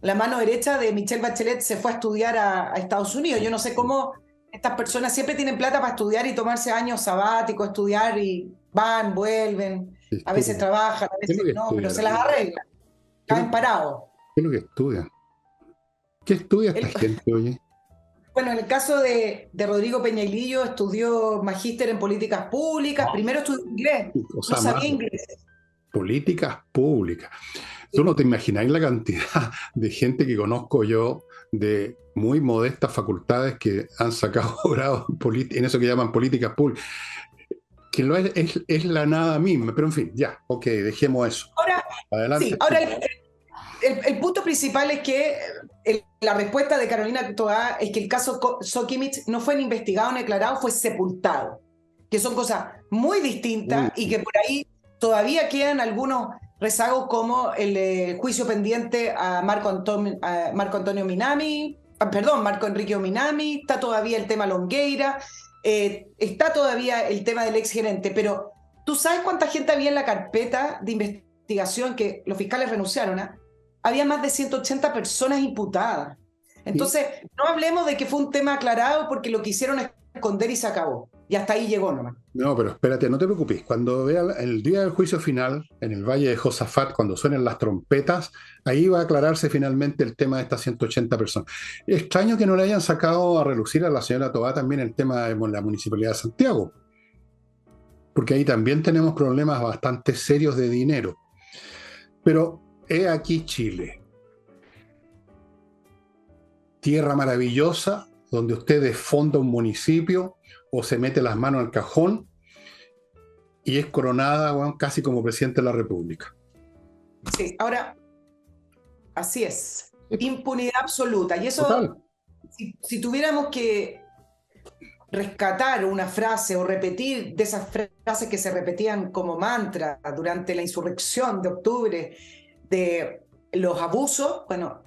la mano derecha de Michelle Bachelet se fue a estudiar a Estados Unidos. Yo no sé cómo estas personas siempre tienen plata para estudiar y tomarse años sabáticos, estudiar, y van, vuelven, a veces trabajan, a veces no, pero se las arreglan, caen parados. ¿Qué es lo que estudian? ¿Qué estudia esta gente, oye? Bueno, en el caso de Rodrigo Peñalillo, estudió magíster en políticas públicas. Primero estudió inglés, O sea, no sabía inglés. Políticas públicas. Tú no te imagináis la cantidad de gente que conozco yo de muy modestas facultades que han sacado grados en eso que llaman políticas públicas, que es la nada misma, pero en fin, ya, ok, dejemos eso. Ahora, Adelante. sí, ahora el punto principal es que la respuesta de Carolina Toá es que el caso Sokimich no fue ni investigado ni declarado, fue sepultado, que son cosas muy distintas y que por ahí todavía quedan algunos rezagos, como el juicio pendiente a Marco Antonio Minami, Marco Enrique Minami, está todavía el tema Longueira, está todavía el tema del exgerente, pero ¿tú sabes cuánta gente había en la carpeta de investigación que los fiscales renunciaron a? Había más de 180 personas imputadas. Entonces, no hablemos de que fue un tema aclarado porque lo quisieron esconder y se acabó. Y hasta ahí llegó nomás. No, pero espérate, no te preocupes. Cuando vea el día del juicio final, en el Valle de Josafat, cuando suenen las trompetas, ahí va a aclararse finalmente el tema de estas 180 personas. Extraño que no le hayan sacado a relucir a la señora Toá también el tema de la Municipalidad de Santiago, porque ahí también tenemos problemas bastante serios de dinero. Pero he aquí Chile. Tierra maravillosa, donde usted desfonda un municipio o se mete las manos al cajón y es coronada, bueno, casi como presidente de la República. Sí, ahora, así es. Impunidad absoluta. Y eso, si tuviéramos que rescatar una frase o repetir de esas frases que se repetían como mantra durante la insurrección de octubre, de los abusos, bueno,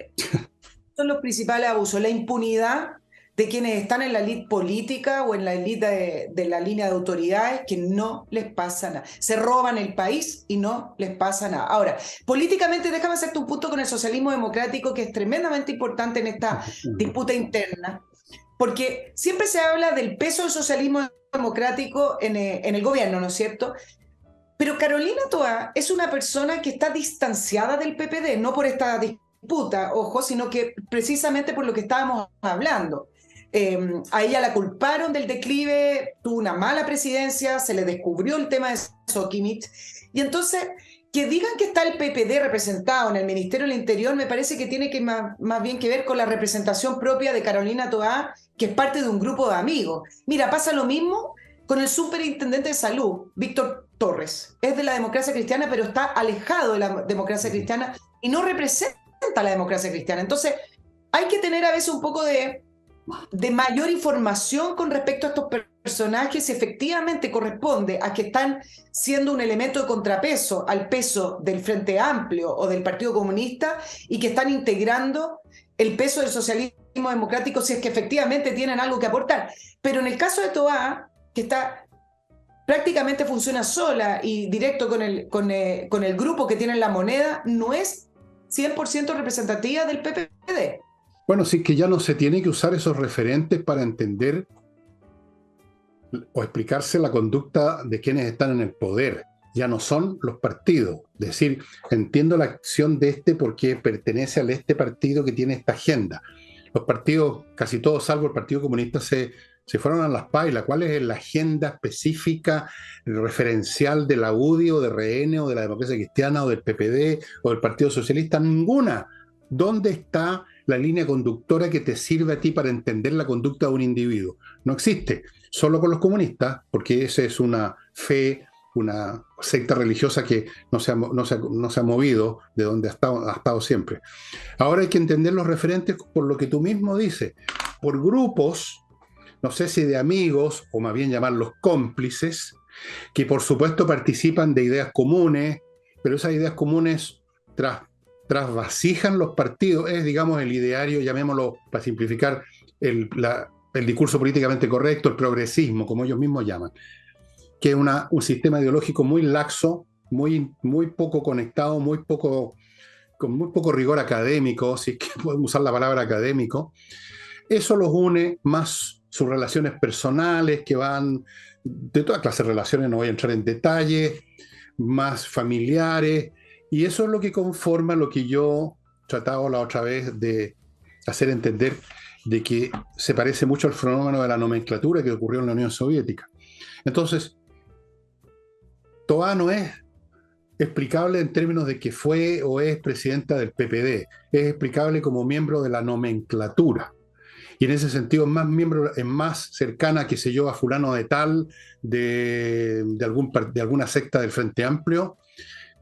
son los principales abusos: la impunidad de quienes están en la elite política o en la elite de la línea de autoridades, que no les pasa nada. Se roban el país y no les pasa nada. Ahora, políticamente, déjame hacerte un punto con el socialismo democrático, que es tremendamente importante en esta disputa interna, porque siempre se habla del peso del socialismo democrático en el gobierno, ¿no es cierto? Pero Carolina Toá es una persona que está distanciada del PPD, no por esta disputa, ojo, sino que precisamente por lo que estábamos hablando. A ella la culparon del declive, tuvo una mala presidencia, se le descubrió el tema de Sokimich, y entonces que digan que está el PPD representado en el Ministerio del Interior me parece que tiene que más bien que ver con la representación propia de Carolina Toá, que es parte de un grupo de amigos. Mira, pasa lo mismo con el superintendente de salud, Víctor Torres. Es de la democracia cristiana, pero está alejado de la democracia cristiana y no representa a la democracia cristiana. Entonces, hay que tener a veces un poco de mayor información con respecto a estos personajes, si efectivamente corresponde a que están siendo un elemento de contrapeso al peso del Frente Amplio o del Partido Comunista, y que están integrando el peso del socialismo democrático, si es que efectivamente tienen algo que aportar. Pero en el caso de Toá, que está prácticamente funciona sola y directo con el grupo que tiene la moneda, no es 100% representativa del PPD. Bueno, sí que ya no se tiene que usar esos referentes para entender o explicarse la conducta de quienes están en el poder. Ya no son los partidos. Es decir, entiendo la acción de este porque pertenece a este partido que tiene esta agenda. Los partidos, casi todos, salvo el Partido Comunista, se fueron a las pailas. ¿Cuál es la agenda específica, referencial de la UDI o de RN o de la Democracia Cristiana o del PPD o del Partido Socialista? Ninguna. ¿Dónde está la línea conductora que te sirve a ti para entender la conducta de un individuo? No existe. Solo con los comunistas, porque esa es una fe, una secta religiosa que no se ha movido de donde ha estado siempre. Ahora hay que entender los referentes por lo que tú mismo dices, por grupos, no sé si de amigos, o más bien llamarlos cómplices, que por supuesto participan de ideas comunes, pero esas ideas comunes trasvasijan los partidos, es digamos el ideario, llamémoslo para simplificar, el discurso políticamente correcto, el progresismo, como ellos mismos llaman, que es un sistema ideológico muy laxo, muy poco conectado, con muy poco rigor académico, si es que podemos usar la palabra académico. Eso los une más sus relaciones personales, que van de toda clase de relaciones, no voy a entrar en detalle, más familiares, y eso es lo que conforma lo que yo trataba la otra vez de hacer entender, de que se parece mucho al fenómeno de la nomenclatura que ocurrió en la Unión Soviética. Entonces, Toa no es explicable en términos de que fue o es presidenta del PPD, es explicable como miembro de la nomenclatura. Y en ese sentido es más cercana, qué sé yo, a fulano de tal, de alguna secta del Frente Amplio,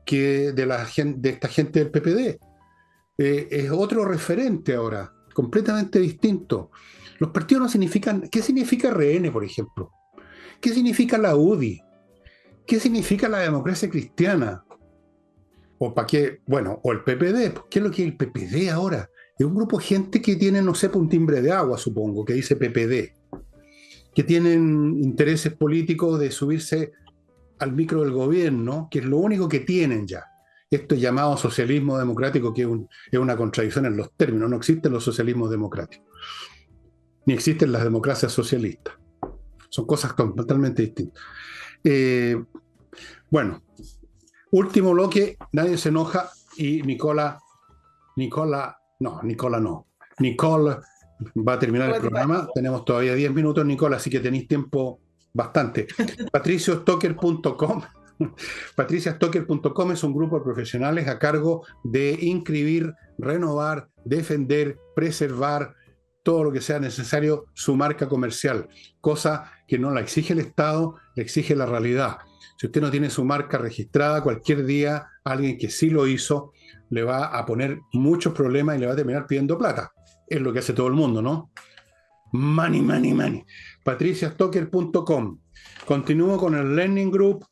que de esta gente del PPD. Es otro referente ahora, completamente distinto. Los partidos no significan... ¿Qué significa RN, por ejemplo? ¿Qué significa la UDI? ¿Qué significa la democracia cristiana? ¿O para qué? Bueno, o el PPD. ¿Qué es lo que es el PPD ahora? Es un grupo de gente que tiene, no sé, un timbre de agua, supongo, que dice PPD, que tienen intereses políticos de subirse al micro del gobierno, que es lo único que tienen ya. Esto es llamado socialismo democrático, que es una contradicción en los términos. No existen los socialismos democráticos, ni existen las democracias socialistas. Son cosas totalmente distintas. Bueno, último bloque, nadie se enoja y Nicole va a terminar el programa. Tenemos todavía 10 minutos, Nicole, así que tenéis tiempo bastante. patriciostocker.com patriciastocker.com es un grupo de profesionales a cargo de inscribir, renovar, defender, preservar todo lo que sea necesario su marca comercial, cosa que no la exige el Estado, la exige la realidad. Si usted no tiene su marca registrada, cualquier día alguien que sí lo hizo le va a poner muchos problemas y le va a terminar pidiendo plata. Es lo que hace todo el mundo, ¿no? Money, money, money. patriciastocker.com. Continúo con el Learning Group,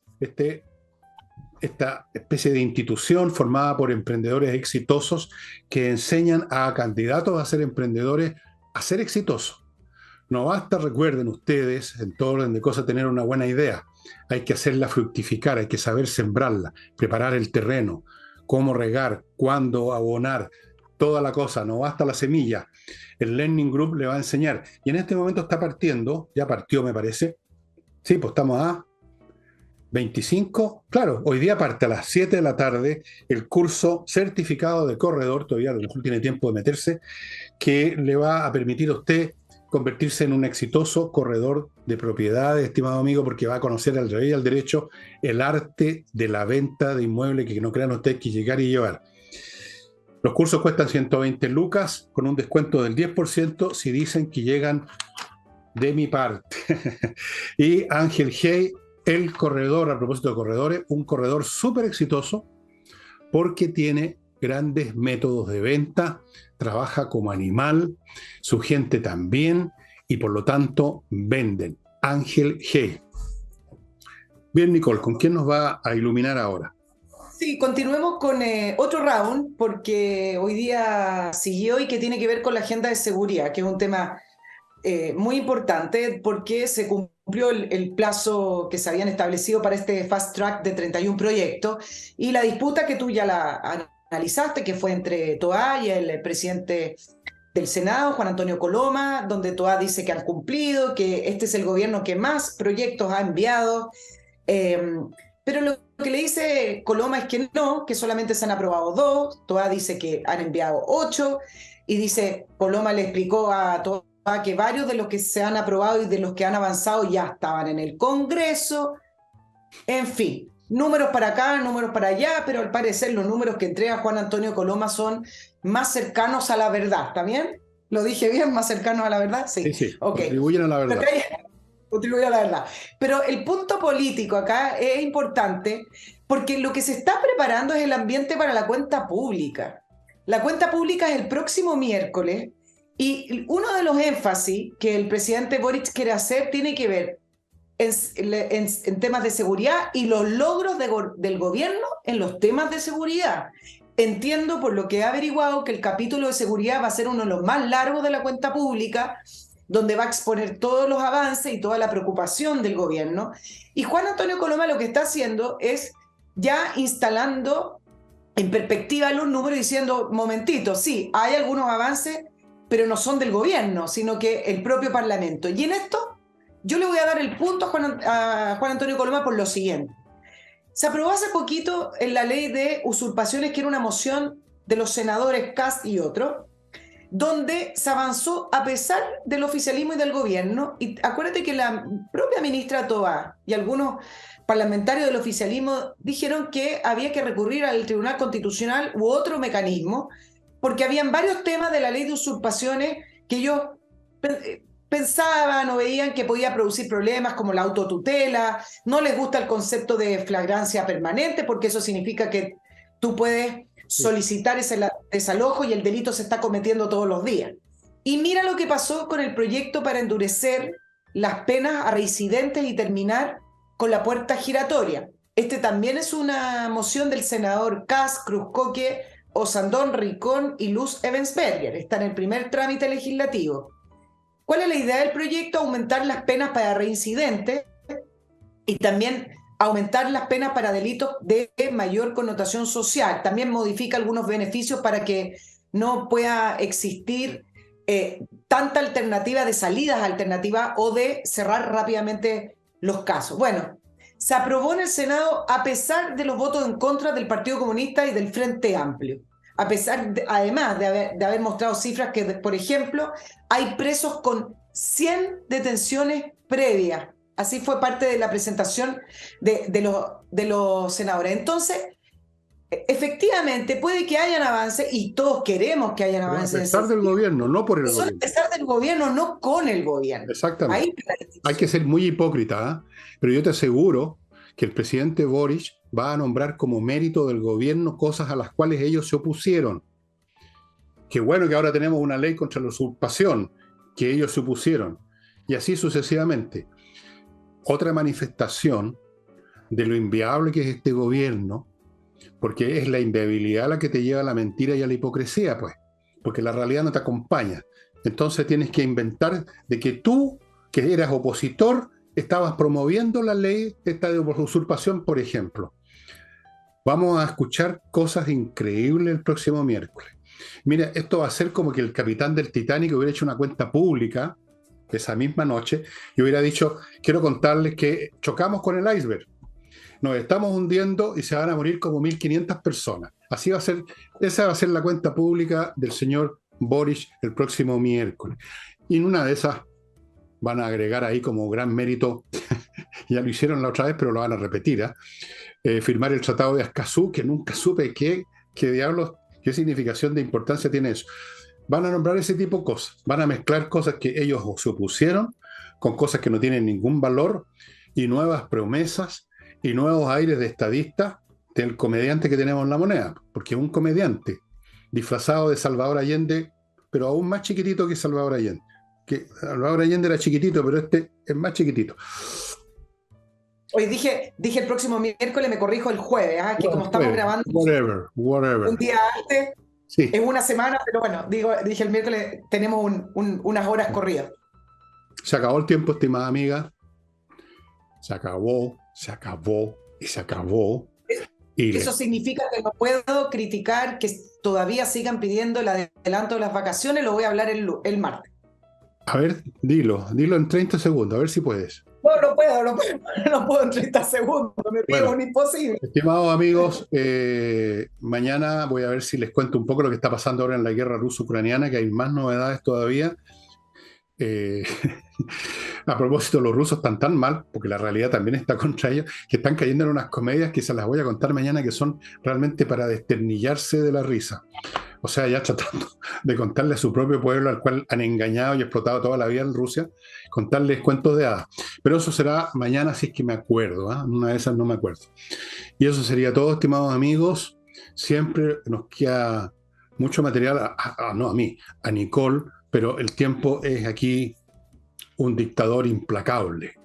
esta especie de institución formada por emprendedores exitosos que enseñan a candidatos a ser emprendedores a ser exitosos. No basta, recuerden ustedes, en todo orden de cosas, tener una buena idea. Hay que hacerla fructificar, hay que saber sembrarla, preparar el terreno, cómo regar, cuándo abonar, toda la cosa. No basta la semilla. El Learning Group le va a enseñar. Y en este momento está partiendo, ya partió me parece. Sí, pues estamos a 25. Claro, hoy día parte a las 7 de la tarde el curso certificado de corredor, todavía a lo mejor tiene tiempo de meterse, que le va a permitir a usted convertirse en un exitoso corredor de propiedades, estimado amigo, porque va a conocer al revés y al derecho el arte de la venta de inmuebles, que no crean ustedes que llegar y llevar. Los cursos cuestan 120 lucas con un descuento del 10% si dicen que llegan de mi parte. Y Ángel Hey, el corredor, a propósito de corredores, un corredor súper exitoso porque tiene grandes métodos de venta, trabaja como animal, su gente también, y por lo tanto venden. Ángel Hey. Bien, Nicole, ¿con quién nos va a iluminar ahora? Sí, continuemos con otro round, porque hoy día siguió y que tiene que ver con la agenda de seguridad, que es un tema muy importante porque se cumplió el plazo que se habían establecido para este fast track de 31 proyectos y la disputa que tú ya la analizaste, que fue entre Toá y el presidente del Senado, Juan Antonio Coloma, donde Toá dice que han cumplido, que este es el gobierno que más proyectos ha enviado. Pero lo que le dice Coloma es que no, que solamente se han aprobado 2, Toá dice que han enviado 8, y dice, Coloma le explicó a Toá que varios de los que se han aprobado y de los que han avanzado ya estaban en el Congreso. En fin, números para acá, números para allá, pero al parecer los números que entrega Juan Antonio Coloma son más cercanos a la verdad, ¿está bien? ¿Lo dije bien? ¿Más cercanos a la verdad? Sí, Sí, okay. contribuyen a la verdad. Contribuye a la verdad. Pero el punto político acá es importante porque lo que se está preparando es el ambiente para la cuenta pública. La cuenta pública es el próximo miércoles y uno de los énfasis que el presidente Boric quiere hacer tiene que ver en temas de seguridad y los logros del gobierno en los temas de seguridad. Entiendo por lo que he averiguado que el capítulo de seguridad va a ser uno de los más largos de la cuenta pública, donde va a exponer todos los avances y toda la preocupación del gobierno. Y Juan Antonio Coloma lo que está haciendo es ya instalando en perspectiva los números, diciendo, momentito, sí, hay algunos avances, pero no son del gobierno, sino que el propio Parlamento. Y en esto yo le voy a dar el punto a Juan Antonio Coloma por lo siguiente. Se aprobó hace poquito en la ley de usurpaciones, que era una moción de los senadores Kast y otros, donde se avanzó a pesar del oficialismo y del gobierno. Y acuérdate que la propia ministra Toá y algunos parlamentarios del oficialismo dijeron que había que recurrir al Tribunal Constitucional u otro mecanismo, porque habían varios temas de la ley de usurpaciones que ellos pensaban o veían que podía producir problemas, como la autotutela. No les gusta el concepto de flagrancia permanente, porque eso significa que tú puedes solicitar ese desalojo y el delito se está cometiendo todos los días. Y mira lo que pasó con el proyecto para endurecer las penas a reincidentes y terminar con la puerta giratoria. Este también es una moción del senador Kast, Cruzcoque, Osandón, Ricón y Luz Ebensberger. Está en el primer trámite legislativo. ¿Cuál es la idea del proyecto? Aumentar las penas para reincidentes y también aumentar las penas para delitos de mayor connotación social. También modifica algunos beneficios para que no pueda existir tanta alternativa de salidas alternativas o de cerrar rápidamente los casos. Bueno, se aprobó en el Senado a pesar de los votos en contra del Partido Comunista y del Frente Amplio. A pesar además de haber mostrado cifras que, por ejemplo, hay presos con 100 detenciones previas. Así fue parte de la presentación de los senadores. Entonces, efectivamente, puede que hayan avances y todos queremos que hayan avances. A pesar del gobierno, no por el gobierno. A pesar del gobierno, no con el gobierno. Exactamente. Hay que ser muy hipócrita, ¿eh? Pero yo te aseguro que el presidente Boric va a nombrar como mérito del gobierno cosas a las cuales ellos se opusieron. Qué bueno que ahora tenemos una ley contra la usurpación, que ellos se opusieron. Y así sucesivamente. Otra manifestación de lo inviable que es este gobierno, porque es la inviabilidad la que te lleva a la mentira y a la hipocresía, pues, porque la realidad no te acompaña. Entonces tienes que inventar de que tú, que eras opositor, estabas promoviendo la ley esta de usurpación, por ejemplo. Vamos a escuchar cosas increíbles el próximo miércoles. Mira, esto va a ser como que el capitán del Titanic hubiera hecho una cuenta pública esa misma noche y hubiera dicho, quiero contarles que chocamos con el iceberg, nos estamos hundiendo y se van a morir como 1.500 personas. Así va a ser, esa va a ser la cuenta pública del señor Boric el próximo miércoles. Y en una de esas van a agregar ahí como gran mérito, ya lo hicieron la otra vez, pero lo van a repetir, firmar el Tratado de Escazú, que nunca supe qué diablos, qué significación de importancia tiene eso. Van a nombrar ese tipo de cosas, van a mezclar cosas que ellos se opusieron con cosas que no tienen ningún valor y nuevas promesas y nuevos aires de estadista del comediante que tenemos en La Moneda, porque es un comediante disfrazado de Salvador Allende, pero aún más chiquitito que Salvador Allende. Que Salvador Allende era chiquitito, pero este es más chiquitito. Hoy dije el próximo miércoles, me corrijo el jueves, que como estamos grabando whatever. Un día antes, sí. Es una semana, pero bueno, dije el miércoles tenemos unas horas corridas. Se acabó el tiempo, estimada amiga. Se acabó y se acabó. Y Eso significa que no puedo criticar que todavía sigan pidiendo el adelanto de las vacaciones, lo voy a hablar el martes. a ver, dilo en 30 segundos, a ver si puedes. No, no puedo en 30 segundos, me pido Bueno, un imposible. estimados amigos, mañana voy a ver si les cuento un poco lo que está pasando ahora en la guerra ruso-ucraniana, que hay más novedades todavía. Eh, a propósito, los rusos están tan mal, porque la realidad también está contra ellos, que están cayendo en unas comedias que se las voy a contar mañana, que son realmente para desternillarse de la risa. O sea, ya tratando de contarle a su propio pueblo, al cual han engañado y explotado toda la vida en Rusia, contarles cuentos de hadas. Pero eso será mañana si es que me acuerdo, ¿eh? Una de esas no me acuerdo. Y eso sería todo, estimados amigos. Siempre nos queda mucho material, no a mí, a Nicole, pero el tiempo es aquí un dictador implacable,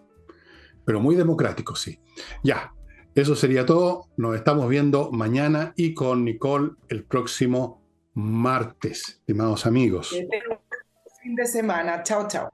pero muy democrático, sí. Ya, eso sería todo. Nos estamos viendo mañana y con Nicole el próximo martes, estimados amigos. Fin de semana. Chao, chao.